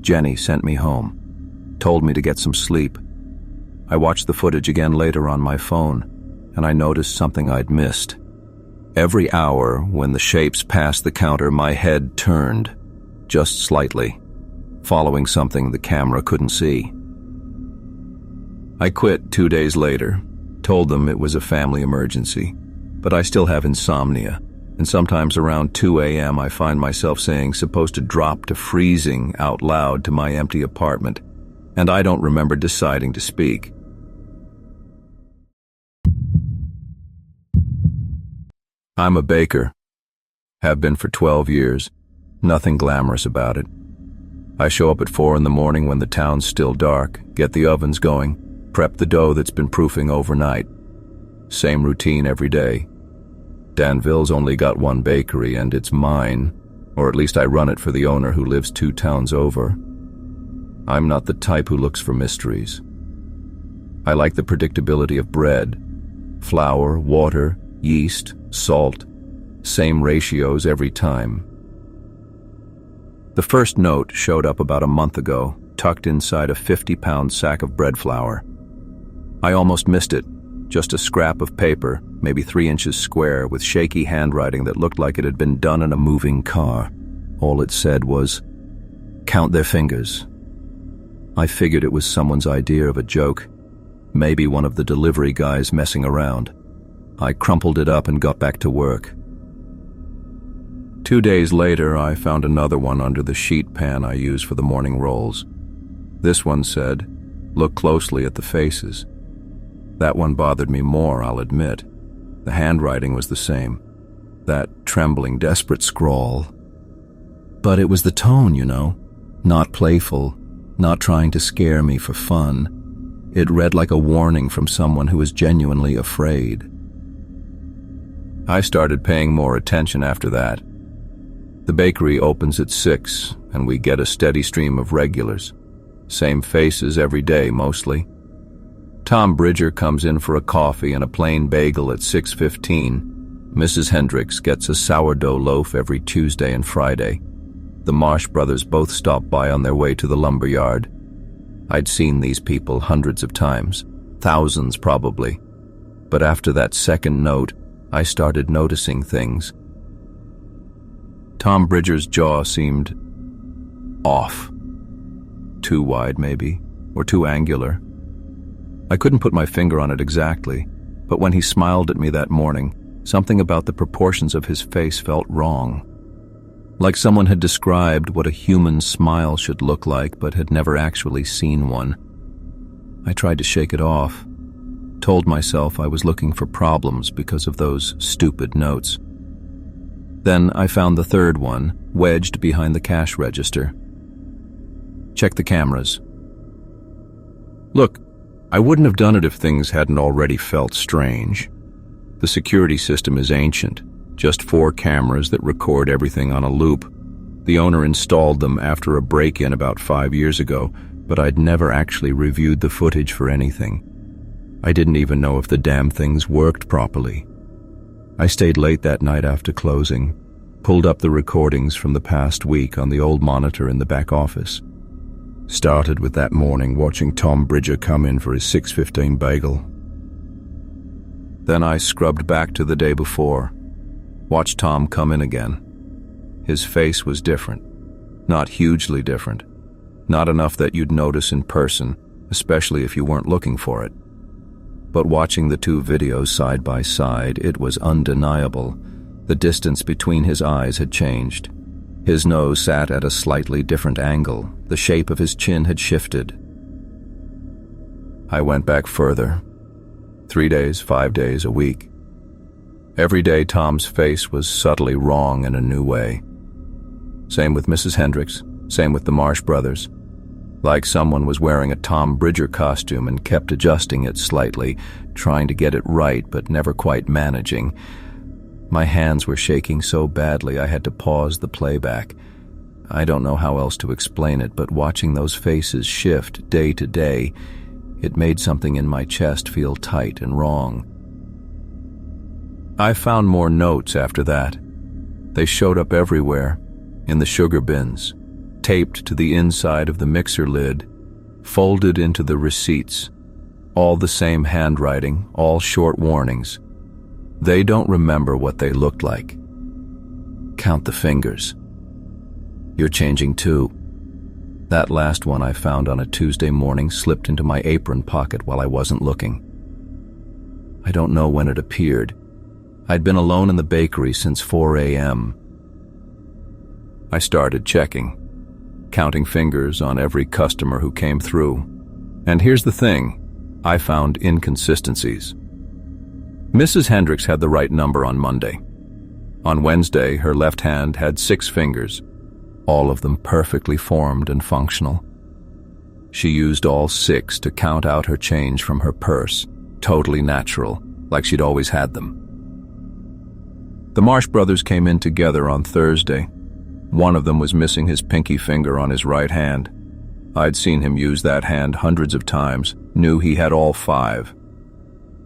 Jenny sent me home, told me to get some sleep. I watched the footage again later on my phone, and I noticed something I'd missed. Every hour, when the shapes passed the counter, my head turned. just slightly, following something the camera couldn't see. I quit 2 days later, told them it was a family emergency, but I still have insomnia, and sometimes around 2 a.m. I find myself saying "supposed to drop to freezing" out loud to my empty apartment, and I don't remember deciding to speak. I'm a baker. Have been for 12 years. Nothing glamorous about it. I show up at 4 in the morning when the town's still dark, get the ovens going, prep the dough that's been proofing overnight. Same routine every day. Danville's only got one bakery, and it's mine, or at least I run it for the owner who lives 2 towns over. I'm not the type who looks for mysteries. I like the predictability of bread. Flour, water, yeast, salt, same ratios every time. The first note showed up about a month ago, tucked inside a 50-pound sack of bread flour. I almost missed it, just a scrap of paper, maybe 3 inches square, with shaky handwriting that looked like it had been done in a moving car. All it said was, "Count their fingers." I figured it was someone's idea of a joke, maybe one of the delivery guys messing around. I crumpled it up and got back to work. 2 days later, I found another one under the sheet pan I use for the morning rolls. This one said, "Look closely at the faces." That one bothered me more, I'll admit. The handwriting was the same. That trembling, desperate scrawl. But it was the tone, you know. Not playful, not trying to scare me for fun. It read like a warning from someone who was genuinely afraid. I started paying more attention after that. The bakery opens at 6, and we get a steady stream of regulars. Same faces every day, mostly. Tom Bridger comes in for a coffee and a plain bagel at 6:15. Mrs. Hendricks gets a sourdough loaf every Tuesday and Friday. The Marsh brothers both stop by on their way to the lumberyard. I'd seen these people hundreds of times, thousands probably. But after that second note, I started noticing things. Tom Bridger's jaw seemed off. Too wide, maybe, or too angular. I couldn't put my finger on it exactly, but when he smiled at me that morning, something about the proportions of his face felt wrong. Like someone had described what a human smile should look like, but had never actually seen one. I tried to shake it off, told myself I was looking for problems because of those stupid notes. Then I found the third one, wedged behind the cash register. Check the cameras. Look, I wouldn't have done it if things hadn't already felt strange. The security system is ancient, just 4 cameras that record everything on a loop. The owner installed them after a break-in about 5 years ago, but I'd never actually reviewed the footage for anything. I didn't even know if the damn things worked properly. I stayed late that night after closing, pulled up the recordings from the past week on the old monitor in the back office. Started with that morning watching Tom Bridger come in for his 6:15 bagel. Then I scrubbed back to the day before. Watched Tom come in again. His face was different. Not hugely different. Not enough that you'd notice in person, especially if you weren't looking for it. But watching the 2 videos side by side, it was undeniable. The distance between his eyes had changed. His nose sat at a slightly different angle. The shape of his chin had shifted. I went back further. 3 days, 5 days, a week. Every day Tom's face was subtly wrong in a new way. Same with Mrs. Hendricks, same with the Marsh brothers. Like someone was wearing a Tom Bridger costume and kept adjusting it slightly, trying to get it right but never quite managing. My hands were shaking so badly I had to pause the playback. I don't know how else to explain it, but watching those faces shift day to day, it made something in my chest feel tight and wrong. I found more notes after that. They showed up everywhere, in the sugar bins, taped to the inside of the mixer lid, folded into the receipts. All the same handwriting, all short warnings. They don't remember what they looked like. Count the fingers. You're changing too. That last one I found on a Tuesday morning slipped into my apron pocket while I wasn't looking. I don't know when it appeared. I'd been alone in the bakery since 4 a.m. I started checking, counting fingers on every customer who came through. And here's the thing, I found inconsistencies. Mrs. Hendricks had the right number on Monday. On Wednesday, her left hand had 6 fingers, all of them perfectly formed and functional. She used all 6 to count out her change from her purse, totally natural, like she'd always had them. The Marsh brothers came in together on Thursday. One of them was missing his pinky finger on his right hand. I'd seen him use that hand hundreds of times, knew he had all 5.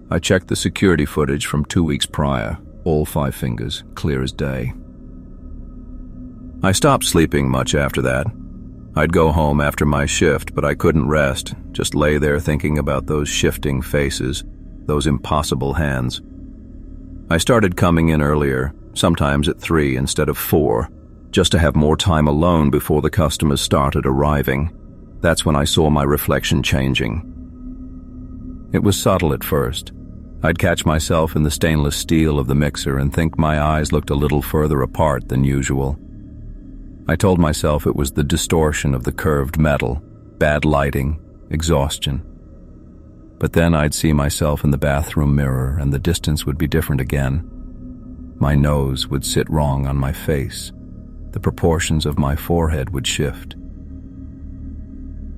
I checked the security footage from 2 weeks prior, all 5 fingers, clear as day. I stopped sleeping much after that. I'd go home after my shift, but I couldn't rest, just lay there thinking about those shifting faces, those impossible hands. I started coming in earlier, sometimes at 3 instead of 4, just to have more time alone before the customers started arriving. That's when I saw my reflection changing. It was subtle at first. I'd catch myself in the stainless steel of the mixer and think my eyes looked a little further apart than usual. I told myself it was the distortion of the curved metal, bad lighting, exhaustion. But then I'd see myself in the bathroom mirror and the distance would be different again. My nose would sit wrong on my face. The proportions of my forehead would shift.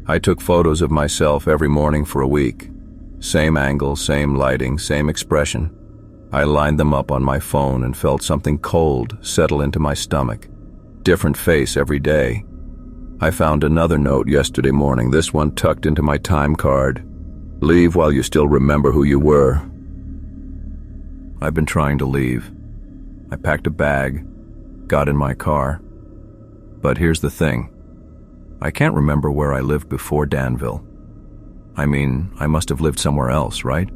I took photos of myself every morning for a week. Same angle, same lighting, same expression. I lined them up on my phone and felt something cold settle into my stomach. Different face every day. I found another note yesterday morning, this one tucked into my time card. Leave while you still remember who you were. I've been trying to leave. I packed a bag, got in my car. But here's the thing. I can't remember where I lived before Danville. I mean, I must have lived somewhere else, right?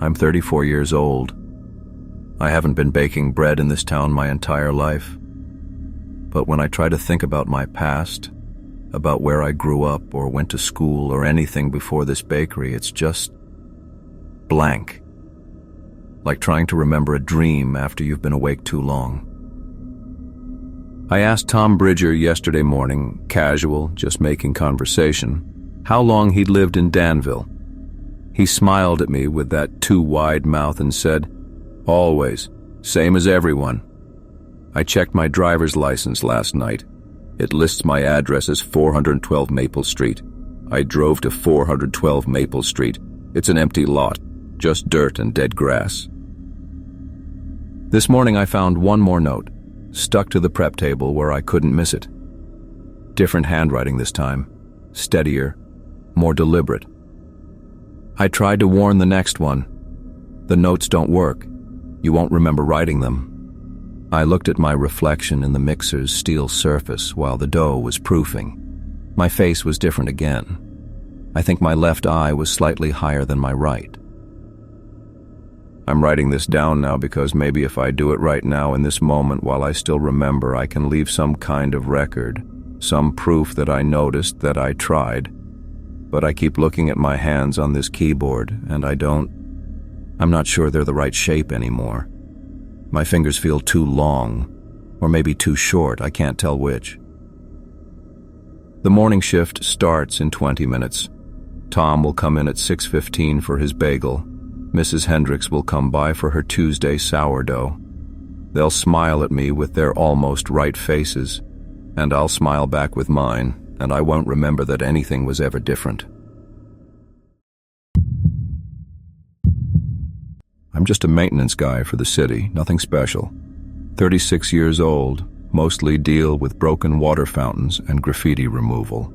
I'm 34 years old. I haven't been baking bread in this town my entire life. But when I try to think about my past, about where I grew up or went to school or anything before this bakery, it's just blank. Like trying to remember a dream after you've been awake too long. I asked Tom Bridger yesterday morning, casual, just making conversation, how long he'd lived in Danville. He smiled at me with that too wide mouth and said, "Always, same as everyone." I checked my driver's license last night. It lists my address as 412 Maple Street. I drove to 412 Maple Street. It's an empty lot, just dirt and dead grass. This morning I found one more note, stuck to the prep table where I couldn't miss it. Different handwriting this time, steadier, more deliberate. I tried to warn the next one. The notes don't work. You won't remember writing them. I looked at my reflection in the mixer's steel surface while the dough was proofing. My face was different again. I think my left eye was slightly higher than my right. I'm writing this down now because maybe if I do it right now in this moment while I still remember, I can leave some kind of record, some proof that I noticed, that I tried. But I keep looking at my hands on this keyboard, and I'm not sure they're the right shape anymore. My fingers feel too long, or maybe too short, I can't tell which. The morning shift starts in 20 minutes. Tom will come in at 6:15 for his bagel. Mrs. Hendricks will come by for her Tuesday sourdough. They'll smile at me with their almost right faces, and I'll smile back with mine, and I won't remember that anything was ever different. I'm just a maintenance guy for the city, nothing special. 36 years old, mostly deal with broken water fountains and graffiti removal.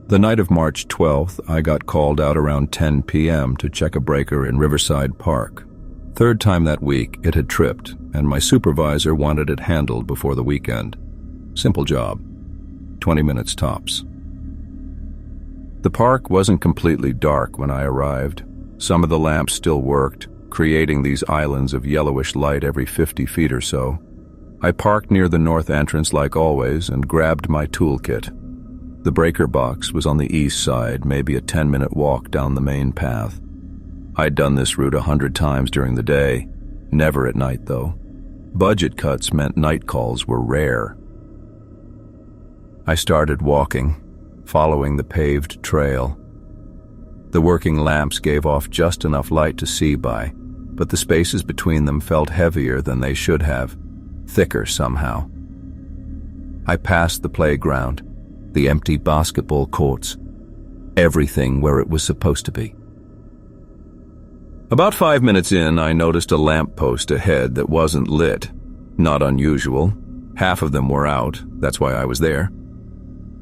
The night of March 12th, I got called out around 10 p.m. to check a breaker in Riverside Park. Third time that week, it had tripped, and my supervisor wanted it handled before the weekend. Simple job, 20 minutes tops. The park wasn't completely dark when I arrived. Some of the lamps still worked, creating these islands of yellowish light every 50 feet or so. I parked near the north entrance like always and grabbed my toolkit. The breaker box was on the east side, maybe a 10-minute walk down the main path. I'd done this route 100 times during the day, never at night though. Budget cuts meant night calls were rare. I started walking, following the paved trail. The working lamps gave off just enough light to see by, but the spaces between them felt heavier than they should have, thicker somehow. I passed the playground, the empty basketball courts, everything where it was supposed to be. About 5 minutes in, I noticed a lamppost ahead that wasn't lit. Not unusual. Half of them were out, that's why I was there.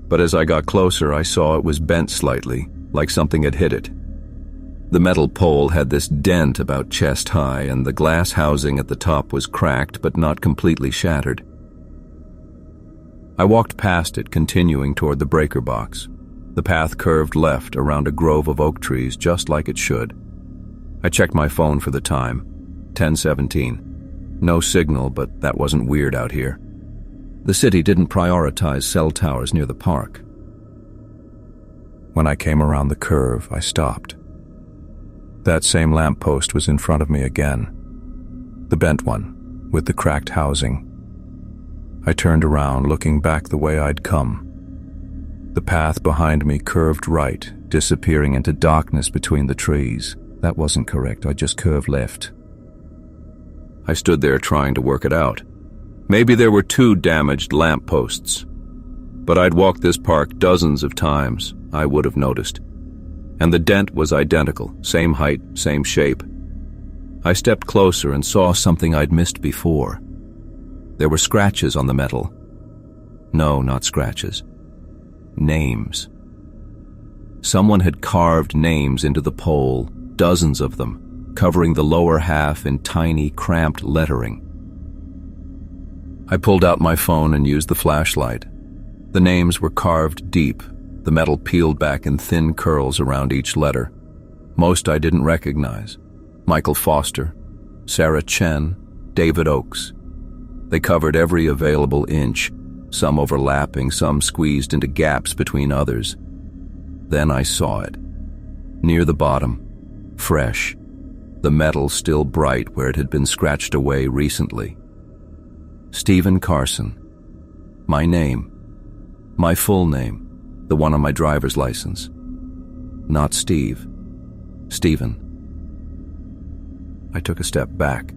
But as I got closer, I saw it was bent slightly, like something had hit it. The metal pole had this dent about chest high, and the glass housing at the top was cracked but not completely shattered. I walked past it, continuing toward the breaker box. The path curved left around a grove of oak trees, just like it should. I checked my phone for the time. 10:17. No signal, but that wasn't weird out here. The city didn't prioritize cell towers near the park. When I came around the curve, I stopped. That same lamppost was in front of me again. The bent one, with the cracked housing. I turned around, looking back the way I'd come. The path behind me curved right, disappearing into darkness between the trees. That wasn't correct, I just curved left. I stood there trying to work it out. Maybe there were 2 damaged lampposts. But I'd walked this park dozens of times, I would have noticed. And the dent was identical, same height, same shape. I stepped closer and saw something I'd missed before. There were scratches on the metal. No, not scratches. Names. Someone had carved names into the pole, dozens of them, covering the lower half in tiny, cramped lettering. I pulled out my phone and used the flashlight. The names were carved deep, the metal peeled back in thin curls around each letter. Most I didn't recognize. Michael Foster, Sarah Chen, David Oakes. They covered every available inch, some overlapping, some squeezed into gaps between others. Then I saw it. Near the bottom, fresh, the metal still bright where it had been scratched away recently. Stephen Carson. My name. My full name, the one on my driver's license. Not Steve. Stephen. I took a step back.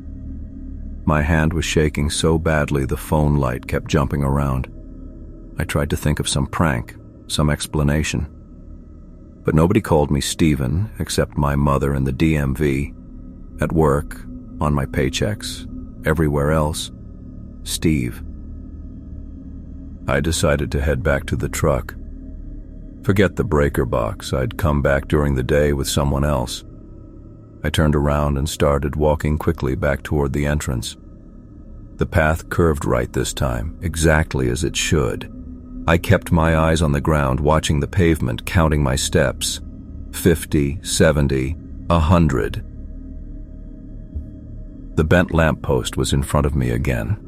My hand was shaking so badly the phone light kept jumping around. I tried to think of some prank, some explanation. But nobody called me Stephen except my mother and the DMV. At work, on my paychecks, everywhere else. Steve. I decided to head back to the truck. Forget the breaker box, I'd come back during the day with someone else. I turned around and started walking quickly back toward the entrance. The path curved right this time, exactly as it should. I kept my eyes on the ground, watching the pavement, counting my steps. 50, 70, 100. The bent lamppost was in front of me again.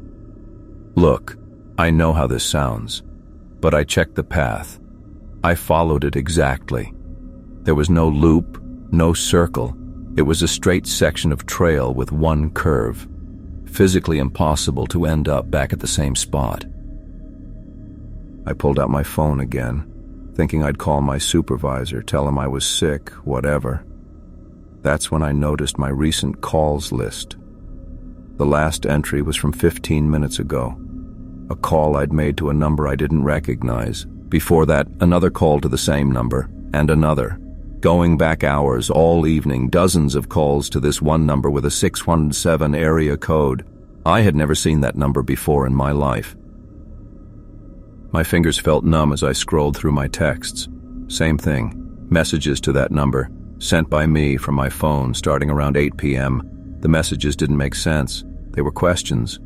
Look, I know how this sounds, but I checked the path. I followed it exactly. There was no loop, no circle. It was a straight section of trail with one curve. Physically impossible to end up back at the same spot. I pulled out my phone again, thinking I'd call my supervisor, tell him I was sick, whatever. That's when I noticed my recent calls list. The last entry was from 15 minutes ago. A call I'd made to a number I didn't recognize. Before that, another call to the same number, and another. Going back hours, all evening, dozens of calls to this one number with a 617 area code. I had never seen that number before in my life. My fingers felt numb as I scrolled through my texts. Same thing. Messages to that number, sent by me from my phone starting around 8 p.m. The messages didn't make sense. They were questions.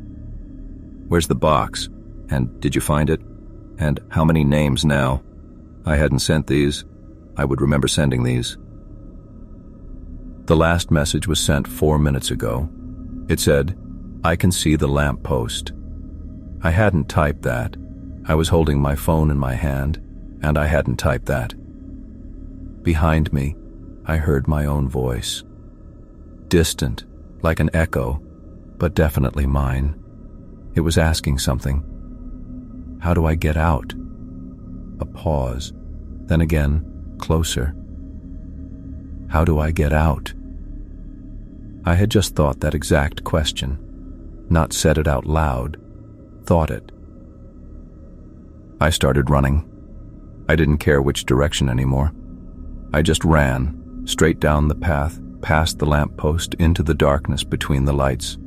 Where's the box? And did you find it? And how many names now? I hadn't sent these. I would remember sending these. The last message was sent 4 minutes ago. It said, I can see the lamppost. I hadn't typed that. I was holding my phone in my hand, and I hadn't typed that. Behind me, I heard my own voice. Distant, like an echo, but definitely mine. It was asking something. How do I get out? A pause, then again, closer. How do I get out? I had just thought that exact question, not said it out loud, thought it. I started running. I didn't care which direction anymore. I just ran, straight down the path, past the lamppost, into the darkness between the lights.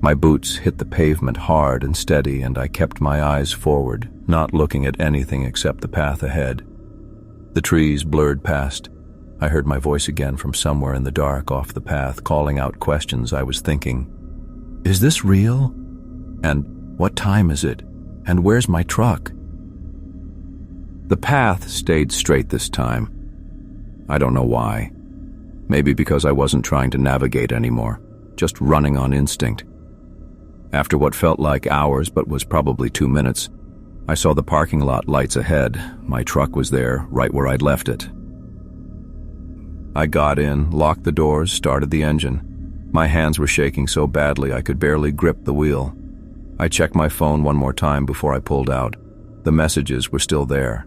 My boots hit the pavement hard and steady, and I kept my eyes forward, not looking at anything except the path ahead. The trees blurred past. I heard my voice again from somewhere in the dark off the path, calling out questions I was thinking. Is this real? And what time is it? And where's my truck? The path stayed straight this time. I don't know why. Maybe because I wasn't trying to navigate anymore, just running on instinct. After what felt like hours but was probably 2 minutes, I saw the parking lot lights ahead. My truck was there, right where I'd left it. I got in, locked the doors, started the engine. My hands were shaking so badly I could barely grip the wheel. I checked my phone one more time before I pulled out. The messages were still there,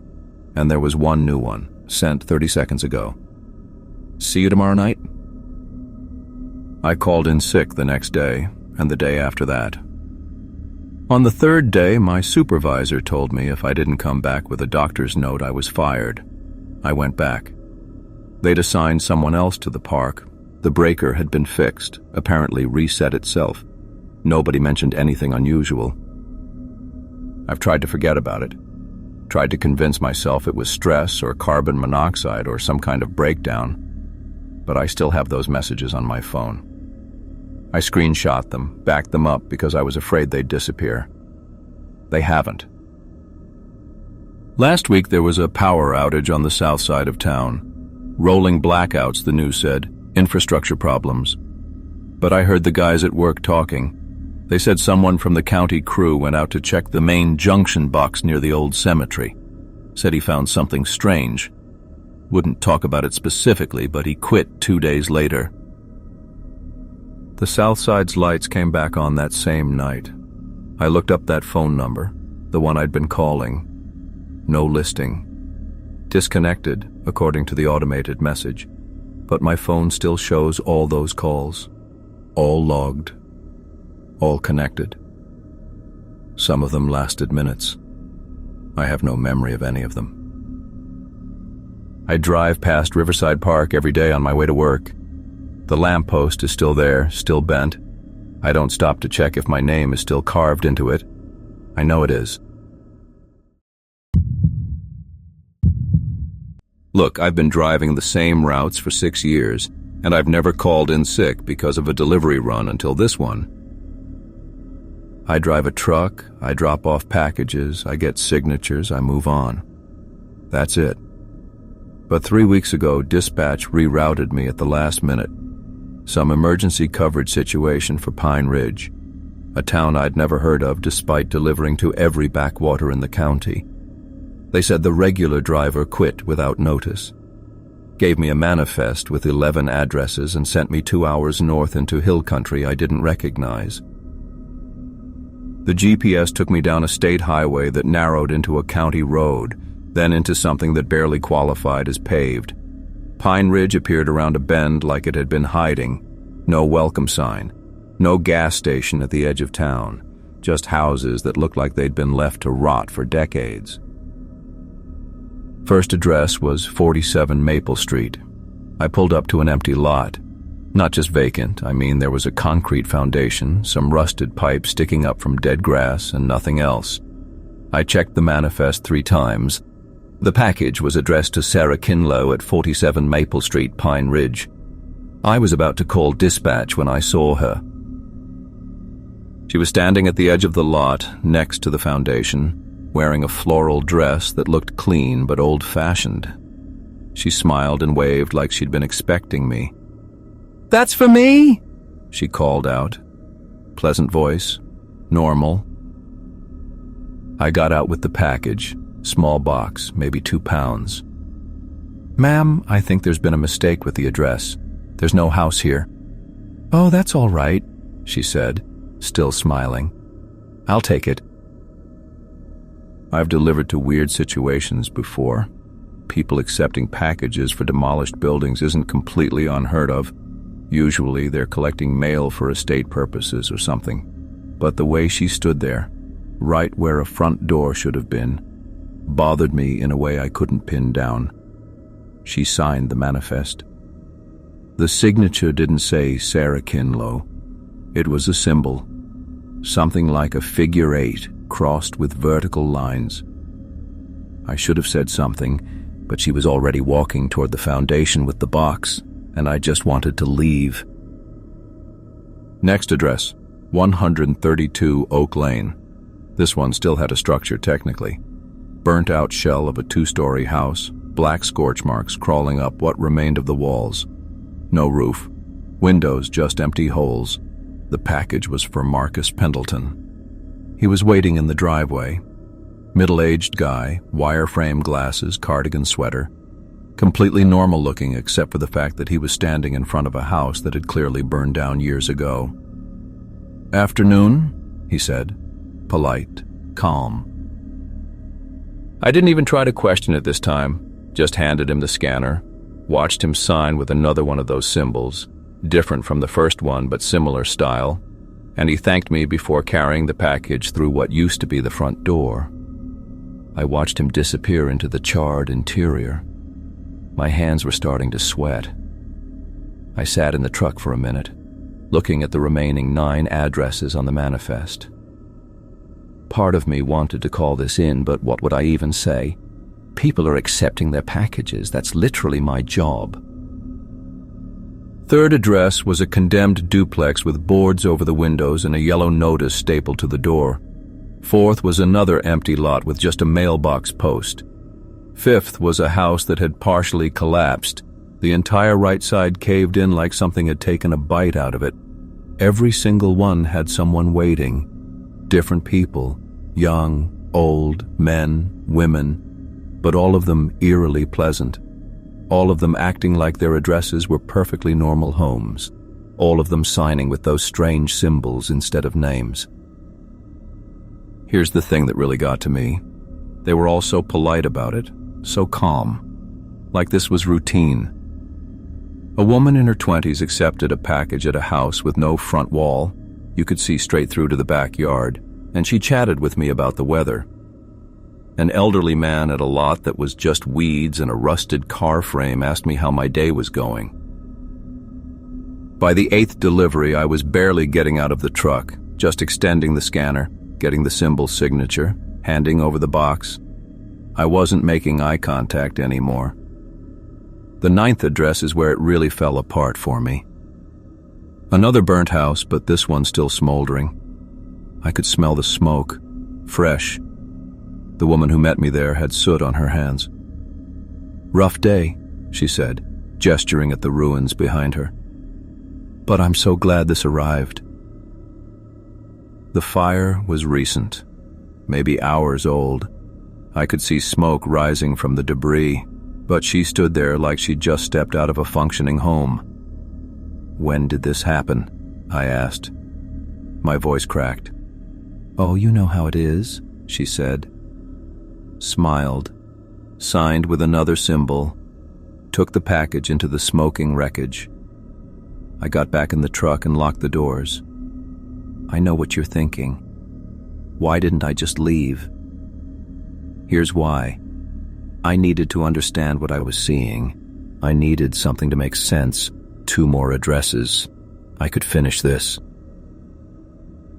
and there was one new one, sent 30 seconds ago. See you tomorrow night? I called in sick the next day, and the day after that. On the third day, my supervisor told me if I didn't come back with a doctor's note, I was fired. I went back. They'd assigned someone else to the park. The breaker had been fixed, apparently reset itself. Nobody mentioned anything unusual. I've tried to forget about it. Tried to convince myself it was stress or carbon monoxide or some kind of breakdown. But I still have those messages on my phone. I screenshot them, backed them up because I was afraid they'd disappear. They haven't. Last week there was a power outage on the south side of town. Rolling blackouts, the news said, infrastructure problems. But I heard the guys at work talking. They said someone from the county crew went out to check the main junction box near the old cemetery. Said he found something strange. Wouldn't talk about it specifically, but he quit 2 days later. The south side's lights came back on that same night. I looked up that phone number, the one I'd been calling. No listing. Disconnected, according to the automated message, but my phone still shows all those calls, all logged, all connected. Some of them lasted minutes. I have no memory of any of them. I drive past Riverside Park every day on my way to work. The lamppost is still there, still bent. I don't stop to check if my name is still carved into it. I know it is. Look, I've been driving the same routes for 6 years, and I've never called in sick because of a delivery run until this one. I drive a truck, I drop off packages, I get signatures, I move on. That's it. But 3 weeks ago, dispatch rerouted me at the last minute. Some emergency coverage situation for Pine Ridge, a town I'd never heard of despite delivering to every backwater in the county. They said the regular driver quit without notice. Gave me a manifest with 11 addresses and sent me 2 hours north into hill country I didn't recognize. The GPS took me down a state highway that narrowed into a county road, then into something that barely qualified as paved. Pine Ridge appeared around a bend like it had been hiding. No welcome sign. No gas station at the edge of town. Just houses that looked like they'd been left to rot for decades. First address was 47 Maple Street. I pulled up to an empty lot. Not just vacant, I mean there was a concrete foundation, some rusted pipes sticking up from dead grass, and nothing else. I checked the manifest 3 times. The package was addressed to Sarah Kinlow at 47 Maple Street, Pine Ridge. I was about to call dispatch when I saw her. She was standing at the edge of the lot, next to the foundation, wearing a floral dress that looked clean but old-fashioned. She smiled and waved like she'd been expecting me. "That's for me," she called out. Pleasant voice, normal. I got out with the package, small box, maybe 2 pounds. "Ma'am, I think there's been a mistake with the address. There's no house here." "Oh, that's all right," she said, still smiling. "I'll take it." I've delivered to weird situations before. People accepting packages for demolished buildings isn't completely unheard of. Usually they're collecting mail for estate purposes or something. But the way she stood there, right where a front door should have been, bothered me in a way I couldn't pin down. She signed the manifest. The signature didn't say Sarah Kinlow. It was a symbol, something like a figure 8 crossed with vertical lines. I should have said something, but she was already walking toward the foundation with the box, and I just wanted to leave. Next address, 132 Oak Lane. This one still had a structure technically. Burnt-out shell of a 2-story house, black scorch marks crawling up what remained of the walls. No roof. Windows, just empty holes. The package was for Marcus Pendleton. He was waiting in the driveway. Middle-aged guy, wire-frame glasses, cardigan sweater. Completely normal-looking except for the fact that he was standing in front of a house that had clearly burned down years ago. "Afternoon," he said. Polite, calm. I didn't even try to question it this time. Just handed him the scanner, watched him sign with another one of those symbols, different from the first one but similar style, and he thanked me before carrying the package through what used to be the front door. I watched him disappear into the charred interior. My hands were starting to sweat. I sat in the truck for a minute, looking at the remaining 9 addresses on the manifest. Part of me wanted to call this in, but what would I even say? People are accepting their packages. That's literally my job. Third address was a condemned duplex with boards over the windows and a yellow notice stapled to the door. Fourth was another empty lot with just a mailbox post. Fifth was a house that had partially collapsed. The entire right side caved in like something had taken a bite out of it. Every single one had someone waiting. Different people, young, old, men, women, but all of them eerily pleasant. All of them acting like their addresses were perfectly normal homes. All of them signing with those strange symbols instead of names. Here's the thing that really got to me. They were all so polite about it, so calm, like this was routine. A woman in her 20s accepted a package at a house with no front wall. You could see straight through to the backyard, and she chatted with me about the weather. An elderly man at a lot that was just weeds and a rusted car frame asked me how my day was going. By the 8th delivery, I was barely getting out of the truck, just extending the scanner, getting the symbol signature, handing over the box. I wasn't making eye contact anymore. The 9th address is where it really fell apart for me. Another burnt house, but this one still smoldering. I could smell the smoke, fresh. The woman who met me there had soot on her hands. "Rough day," she said, gesturing at the ruins behind her. "But I'm so glad this arrived." The fire was recent, maybe hours old. I could see smoke rising from the debris, but she stood there like she'd just stepped out of a functioning home. "When did this happen?" I asked. My voice cracked. "Oh, you know how it is," she said. Smiled, signed with another symbol, took the package into the smoking wreckage. I got back in the truck and locked the doors. I know what you're thinking. Why didn't I just leave? Here's why. I needed to understand what I was seeing. I needed something to make sense. 2 more addresses. I could finish this.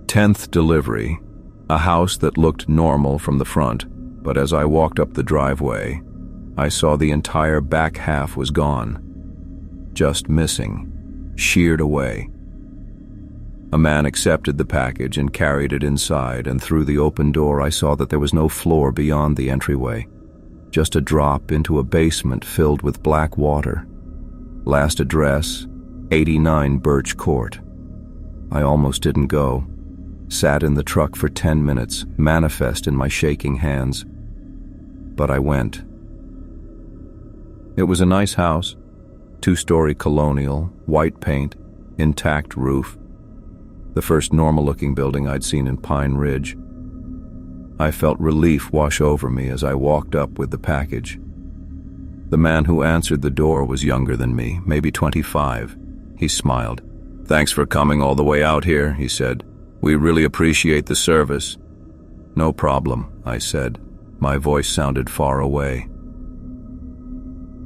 10th delivery. A house that looked normal from the front, but as I walked up the driveway, I saw the entire back half was gone. Just missing. Sheared away. A man accepted the package and carried it inside, and through the open door I saw that there was no floor beyond the entryway. Just a drop into a basement filled with black water. Last address, 89 Birch Court. I almost didn't go. Sat in the truck for 10 minutes, manifest in my shaking hands. But I went. It was a nice house, 2-story colonial, white paint, intact roof. The first normal-looking building I'd seen in Pine Ridge. I felt relief wash over me as I walked up with the package. The man who answered the door was younger than me, maybe 25. He smiled. "Thanks for coming all the way out here," he said. "We really appreciate the service." "No problem," I said. My voice sounded far away.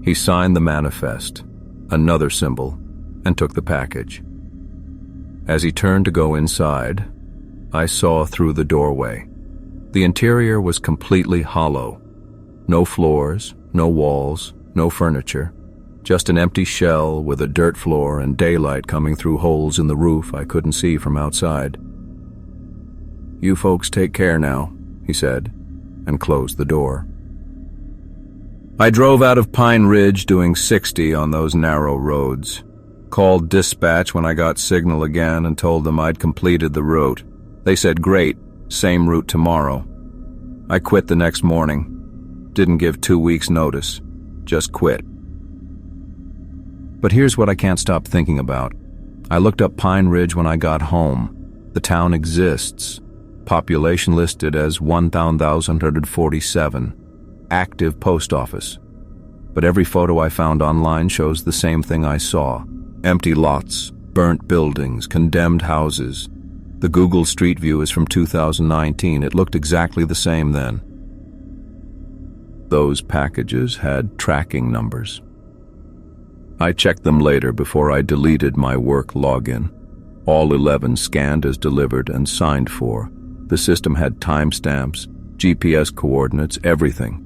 He signed the manifest, another symbol, and took the package. As he turned to go inside, I saw through the doorway. The interior was completely hollow. No floors, no walls, no furniture. Just an empty shell with a dirt floor and daylight coming through holes in the roof I couldn't see from outside. "You folks take care now," he said, and closed the door. I drove out of Pine Ridge doing 60 on those narrow roads. Called dispatch when I got signal again and told them I'd completed the route. They said, "Great, same route tomorrow." I quit the next morning. Didn't give 2 weeks' notice. Just quit. But here's what I can't stop thinking about. I looked up Pine Ridge when I got home. The town exists. Population listed as 1,147. Active post office. But every photo I found online shows the same thing I saw. Empty lots, burnt buildings, condemned houses. The Google Street View is from 2019. It looked exactly the same then. Those packages had tracking numbers. I checked them later before I deleted my work login. All 11 scanned as delivered and signed for. The system had timestamps, GPS coordinates, everything.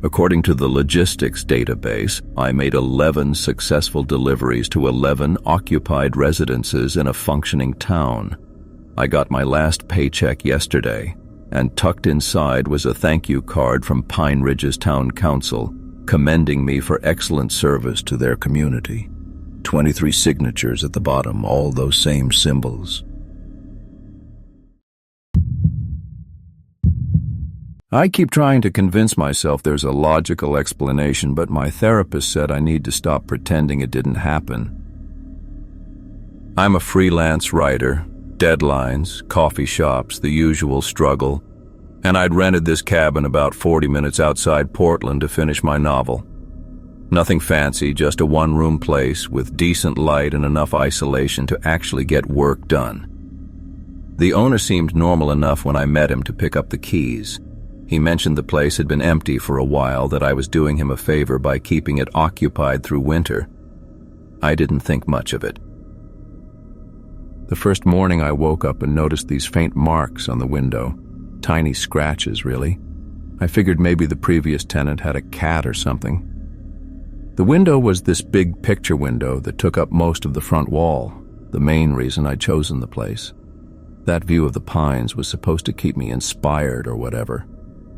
According to the logistics database, I made 11 successful deliveries to 11 occupied residences in a functioning town. I got my last paycheck yesterday, and tucked inside was a thank you card from Pine Ridge's town council, commending me for excellent service to their community. 23 signatures at the bottom, all those same symbols. I keep trying to convince myself there's a logical explanation, but my therapist said I need to stop pretending it didn't happen. I'm a freelance writer, deadlines, coffee shops, the usual struggle, and I'd rented this cabin about 40 minutes outside Portland to finish my novel. Nothing fancy, just a one-room place with decent light and enough isolation to actually get work done. The owner seemed normal enough when I met him to pick up the keys. He mentioned the place had been empty for a while, that I was doing him a favor by keeping it occupied through winter. I didn't think much of it. The first morning I woke up and noticed these faint marks on the window. Tiny scratches, really. I figured maybe the previous tenant had a cat or something. The window was this big picture window that took up most of the front wall, the main reason I'd chosen the place. That view of the pines was supposed to keep me inspired or whatever.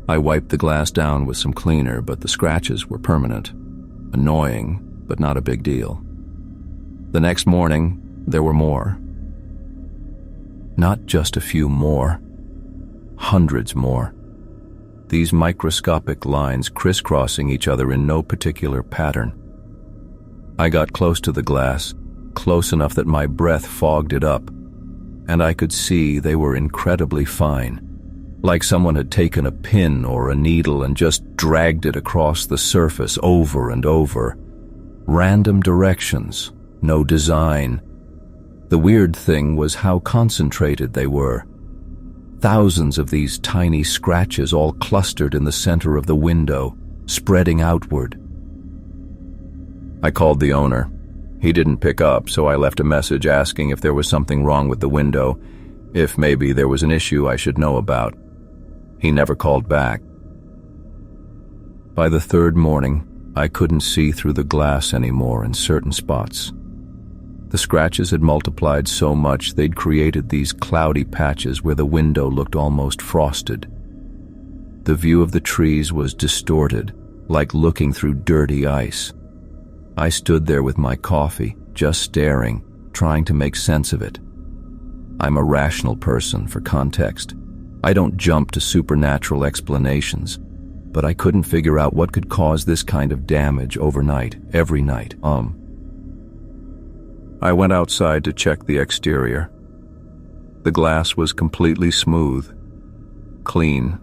I wiped the glass down with some cleaner, but the scratches were permanent. Annoying, but not a big deal. The next morning, there were more. Not just a few more. Hundreds more. These microscopic lines crisscrossing each other in no particular pattern. I got close to the glass, close enough that my breath fogged it up, and I could see they were incredibly fine. Like someone had taken a pin or a needle and just dragged it across the surface over and over. Random directions, no design. The weird thing was how concentrated they were. Thousands of these tiny scratches all clustered in the center of the window, spreading outward. I called the owner. He didn't pick up, so I left a message asking if there was something wrong with the window, if maybe there was an issue I should know about. He never called back. By the third morning, I couldn't see through the glass anymore in certain spots. The scratches had multiplied so much they'd created these cloudy patches where the window looked almost frosted. The view of the trees was distorted, like looking through dirty ice. I stood there with my coffee, just staring, trying to make sense of it. I'm a rational person, for context. I don't jump to supernatural explanations, but I couldn't figure out what could cause this kind of damage overnight, every night. I went outside to check the exterior. The glass was completely smooth, clean,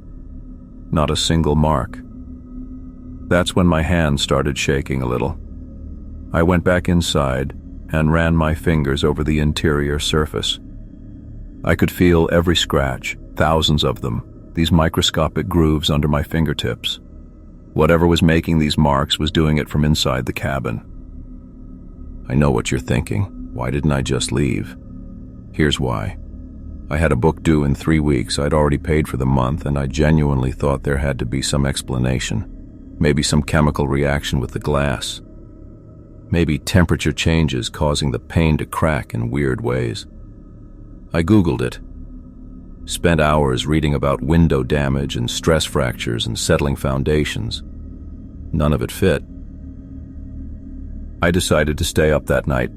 not a single mark. That's when my hand started shaking a little. I went back inside and ran my fingers over the interior surface. I could feel every scratch, thousands of them, these microscopic grooves under my fingertips. Whatever was making these marks was doing it from inside the cabin. I know what you're thinking. Why didn't I just leave? Here's why. I had a book due in 3 weeks. I'd already paid for the month, and I genuinely thought there had to be some explanation. Maybe some chemical reaction with the glass. Maybe temperature changes causing the pane to crack in weird ways. I Googled it. Spent hours reading about window damage and stress fractures and settling foundations. None of it fit. I decided to stay up that night.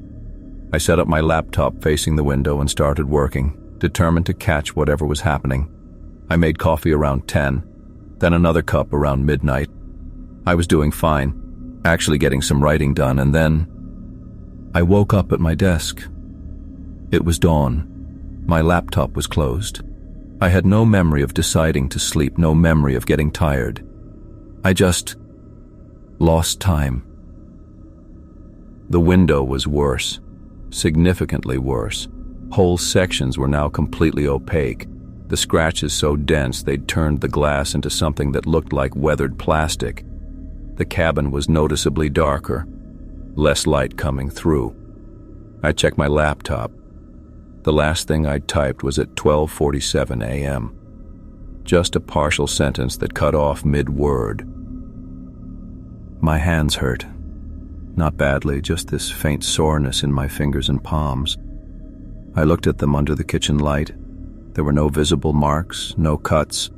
I set up my laptop facing the window and started working, determined to catch whatever was happening. I made coffee around 10, then another cup around midnight. I was doing fine, actually getting some writing done, and then I woke up at my desk. It was dawn. My laptop was closed. I had no memory of deciding to sleep, no memory of getting tired. I just lost time. The window was worse, significantly worse. Whole sections were now completely opaque, the scratches so dense they'd turned the glass into something that looked like weathered plastic. The cabin was noticeably darker, less light coming through. I checked my laptop. The last thing I'd typed was at 12:47 a.m. Just a partial sentence that cut off mid-word. My hands hurt. Not badly, just this faint soreness in my fingers and palms. I looked at them under the kitchen light. There were no visible marks, no cuts,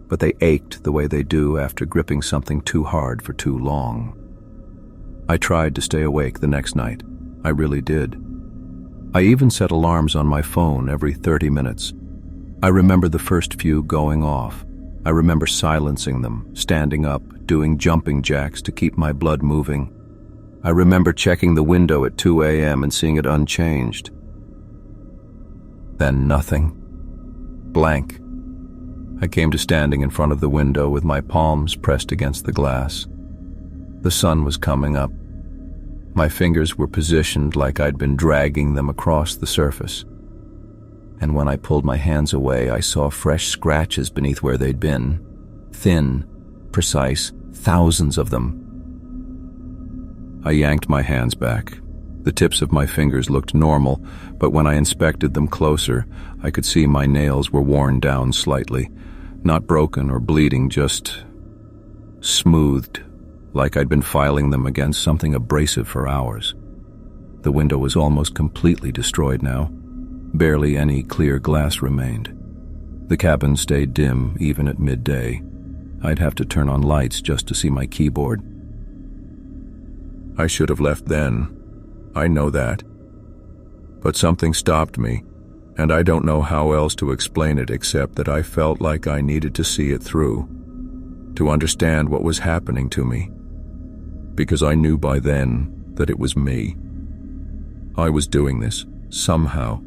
but they ached the way they do after gripping something too hard for too long. I tried to stay awake the next night. I really did. I even set alarms on my phone every 30 minutes. I remember the first few going off. I remember silencing them, standing up, doing jumping jacks to keep my blood moving. I remember checking the window at 2 a.m. and seeing it unchanged. Then nothing. Blank. I came to standing in front of the window with my palms pressed against the glass. The sun was coming up. My fingers were positioned like I'd been dragging them across the surface. And when I pulled my hands away, I saw fresh scratches beneath where they'd been. Thin, precise, thousands of them. I yanked my hands back. The tips of my fingers looked normal, but when I inspected them closer, I could see my nails were worn down slightly. Not broken or bleeding, just smoothed, like I'd been filing them against something abrasive for hours. The window was almost completely destroyed now. Barely any clear glass remained. The cabin stayed dim even at midday. I'd have to turn on lights just to see my keyboard. I should have left then. I know that. But something stopped me, and I don't know how else to explain it except that I felt like I needed to see it through, to understand what was happening to me, because I knew by then that it was me. I was doing this, somehow,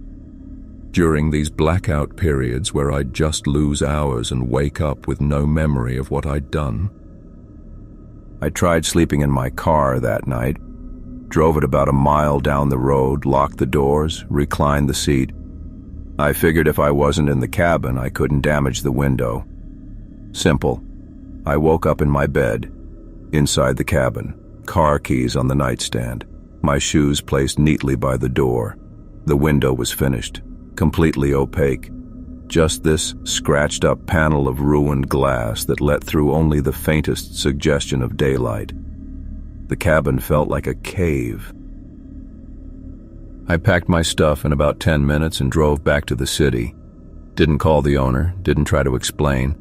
during these blackout periods where I'd just lose hours and wake up with no memory of what I'd done. I tried sleeping in my car that night, drove it about a mile down the road, locked the doors, reclined the seat. I figured if I wasn't in the cabin, I couldn't damage the window. Simple. I woke up in my bed, inside the cabin, car keys on the nightstand, my shoes placed neatly by the door. The window was finished, completely opaque. Just this scratched-up panel of ruined glass that let through only the faintest suggestion of daylight. The cabin felt like a cave. I packed my stuff in about 10 minutes and drove back to the city. Didn't call the owner, didn't try to explain.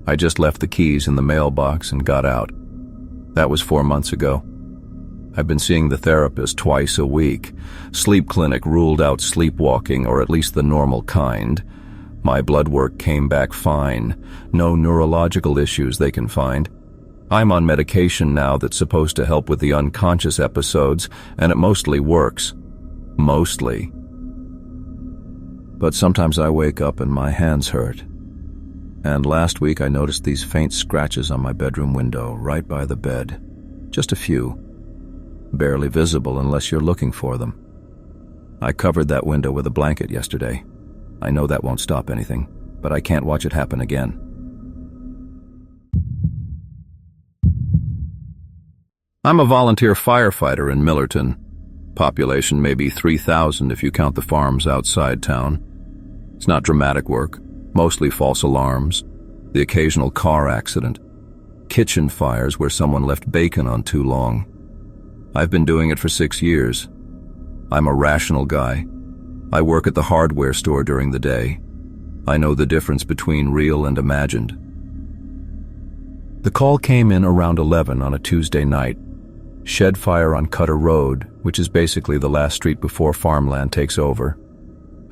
I just left the keys in the mailbox and got out. That was 4 months ago. I've been seeing the therapist twice a week. Sleep clinic ruled out sleepwalking, or at least the normal kind. My blood work came back fine. No neurological issues they can find. I'm on medication now that's supposed to help with the unconscious episodes, and it mostly works. Mostly. But sometimes I wake up and my hands hurt. And last week I noticed these faint scratches on my bedroom window, right by the bed. Just a few. Barely visible unless you're looking for them. I covered that window with a blanket yesterday. I know that won't stop anything, but I can't watch it happen again. I'm a volunteer firefighter in Millerton. Population maybe 3,000 if you count the farms outside town. It's not dramatic work, mostly false alarms, the occasional car accident, kitchen fires where someone left bacon on too long. I've been doing it for 6 years. I'm a rational guy. I work at the hardware store during the day. I know the difference between real and imagined. The call came in around 11 on a Tuesday night. Shed fire on Cutter Road, which is basically the last street before farmland takes over.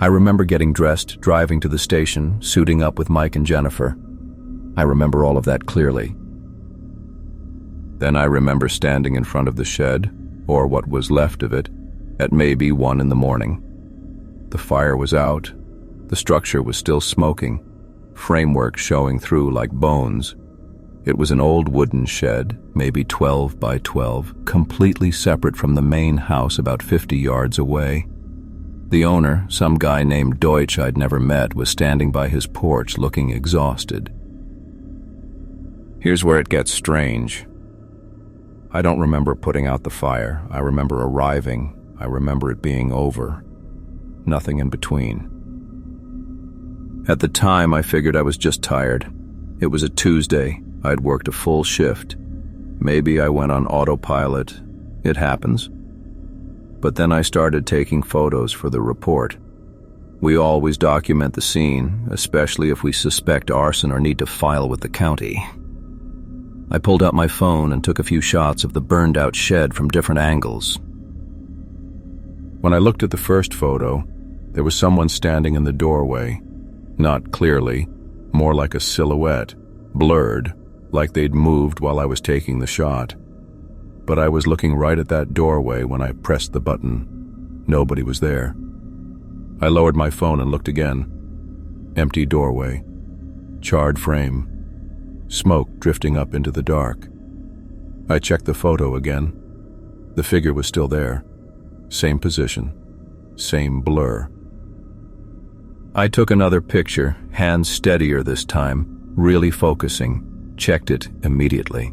I remember getting dressed, driving to the station, suiting up with Mike and Jennifer. I remember all of that clearly. Then I remember standing in front of the shed, or what was left of it, at maybe 1 in the morning. The fire was out. The structure was still smoking, framework showing through like bones. It was an old wooden shed, maybe 12 by 12, completely separate from the main house about 50 yards away. The owner, some guy named Deutsch I'd never met, was standing by his porch looking exhausted. Here's where it gets strange. I don't remember putting out the fire. I remember arriving. I remember it being over. Nothing in between. At the time, I figured I was just tired. It was a Tuesday. I'd worked a full shift. Maybe I went on autopilot. It happens. But then I started taking photos for the report. We always document the scene, especially if we suspect arson or need to file with the county. I pulled out my phone and took a few shots of the burned-out shed from different angles. When I looked at the first photo, there was someone standing in the doorway. Not clearly, more like a silhouette, blurred, like they'd moved while I was taking the shot. But I was looking right at that doorway when I pressed the button. Nobody was there. I lowered my phone and looked again. Empty doorway. Charred frame. Smoke drifting up into the dark. I checked the photo again. The figure was still there. Same position. Same blur. I took another picture, hands steadier this time, really focusing. Checked it immediately.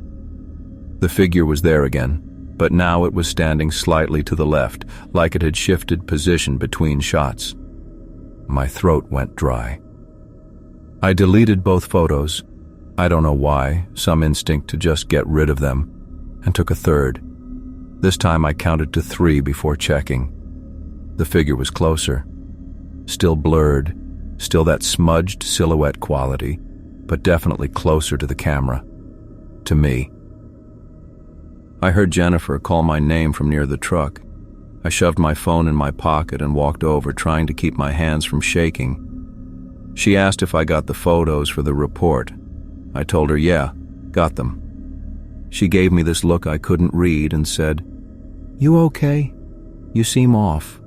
The figure was there again, but now it was standing slightly to the left, like it had shifted position between shots. My throat went dry. I deleted both photos. I don't know why, some instinct to just get rid of them, and took a third. This time I counted to 3 before checking. The figure was closer. Still blurred, still that smudged silhouette quality, but definitely closer to the camera. To me. I heard Jennifer call my name from near the truck. I shoved my phone in my pocket and walked over, trying to keep my hands from shaking. She asked if I got the photos for the report. I told her, yeah, got them. She gave me this look I couldn't read and said, "You okay? You seem off."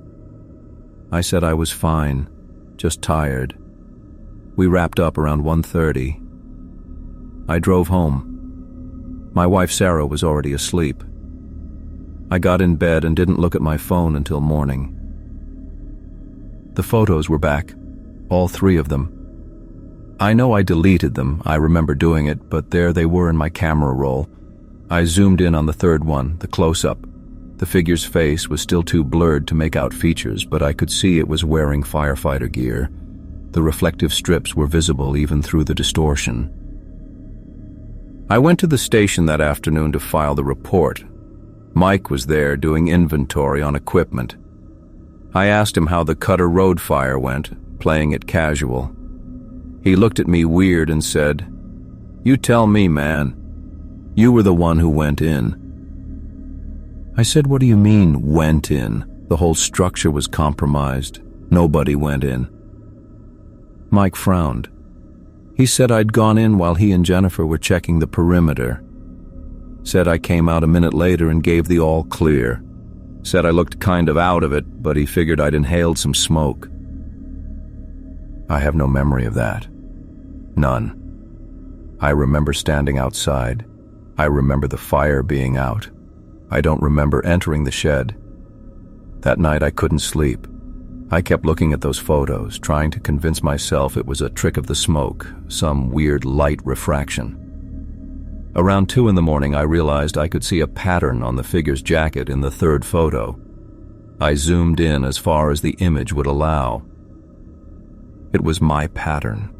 I said I was fine, just tired. We wrapped up around 1:30. I drove home. My wife Sarah was already asleep. I got in bed and didn't look at my phone until morning. The photos were back, all 3 of them. I know I deleted them, I remember doing it, but there they were in my camera roll. I zoomed in on the third one, the close-up. The figure's face was still too blurred to make out features, but I could see it was wearing firefighter gear. The reflective strips were visible even through the distortion. I went to the station that afternoon to file the report. Mike was there doing inventory on equipment. I asked him how the Cutter Road fire went, playing it casual. He looked at me weird and said, "You tell me, man. You were the one who went in." I said, "What do you mean, went in? The whole structure was compromised. Nobody went in." Mike frowned. He said I'd gone in while he and Jennifer were checking the perimeter. Said I came out a minute later and gave the all clear. Said I looked kind of out of it, but he figured I'd inhaled some smoke. I have no memory of that. None. I remember standing outside. I remember the fire being out. I don't remember entering the shed. That night I couldn't sleep. I kept looking at those photos, trying to convince myself it was a trick of the smoke, some weird light refraction. Around 2 a.m, I realized I could see a pattern on the figure's jacket in the third photo. I zoomed in as far as the image would allow. It was my pattern,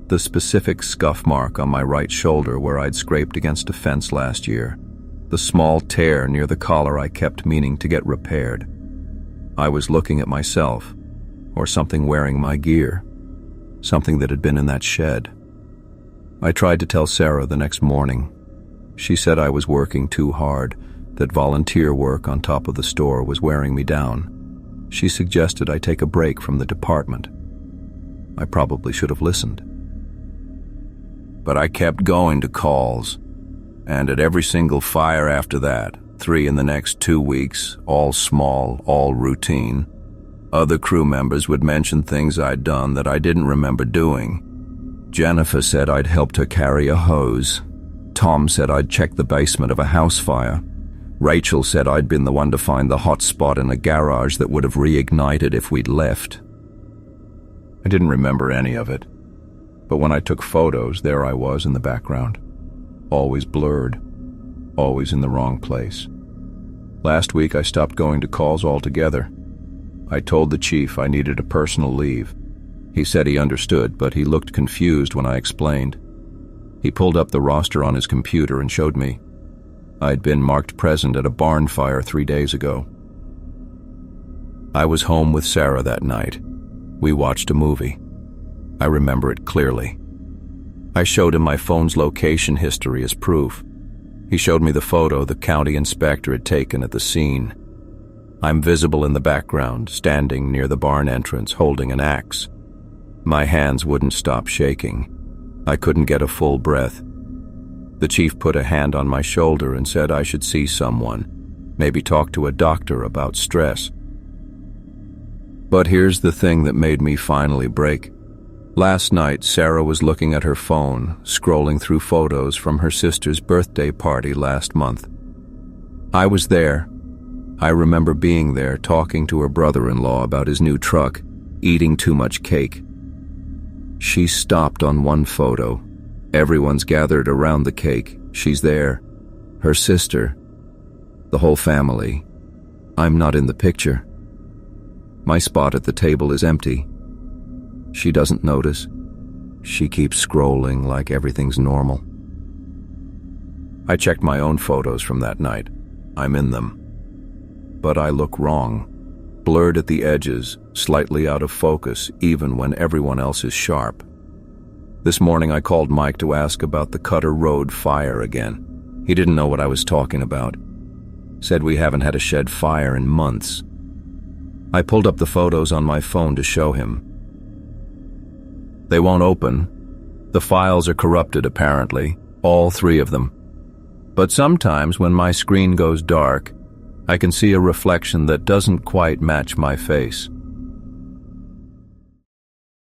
the specific scuff mark on my right shoulder where I'd scraped against a fence last year, the small tear near the collar I kept meaning to get repaired. I was looking at myself, or something wearing my gear, something that had been in that shed. I tried to tell Sarah the next morning. She said I was working too hard, that volunteer work on top of the store was wearing me down. She suggested I take a break from the department. I probably should have listened. But I kept going to calls, and at every single fire after that, 3 in the next 2 weeks, all small, all routine, other crew members would mention things I'd done that I didn't remember doing. Jennifer said I'd helped her carry a hose. Tom said I'd checked the basement of a house fire. Rachel said I'd been the one to find the hot spot in a garage that would have reignited if we'd left. I didn't remember any of it, but when I took photos, there I was in the background, always blurred, always in the wrong place. Last week I stopped going to calls altogether. I told the chief I needed a personal leave. He said he understood, but he looked confused when I explained. He pulled up the roster on his computer and showed me. I'd been marked present at a barn fire 3 days ago. I was home with Sarah that night. We watched a movie. I remember it clearly. I showed him my phone's location history as proof. He showed me the photo the county inspector had taken at the scene. I'm visible in the background, standing near the barn entrance, holding an axe. My hands wouldn't stop shaking. I couldn't get a full breath. The chief put a hand on my shoulder and said I should see someone, maybe talk to a doctor about stress. But here's the thing that made me finally break. Last night, Sarah was looking at her phone, scrolling through photos from her sister's birthday party last month. I was there. I remember being there, talking to her brother-in-law about his new truck, eating too much cake. She stopped on one photo. Everyone's gathered around the cake. She's there. Her sister. The whole family. I'm not in the picture. My spot at the table is empty. She doesn't notice. She keeps scrolling like everything's normal. I checked my own photos from that night. I'm in them. But I look wrong. Blurred at the edges, slightly out of focus, even when everyone else is sharp. This morning I called Mike to ask about the Cutter Road fire again. He didn't know what I was talking about. Said we haven't had a shed fire in months. I pulled up the photos on my phone to show him. They won't open. The files are corrupted, apparently, all 3 of them. But sometimes when my screen goes dark, I can see a reflection that doesn't quite match my face.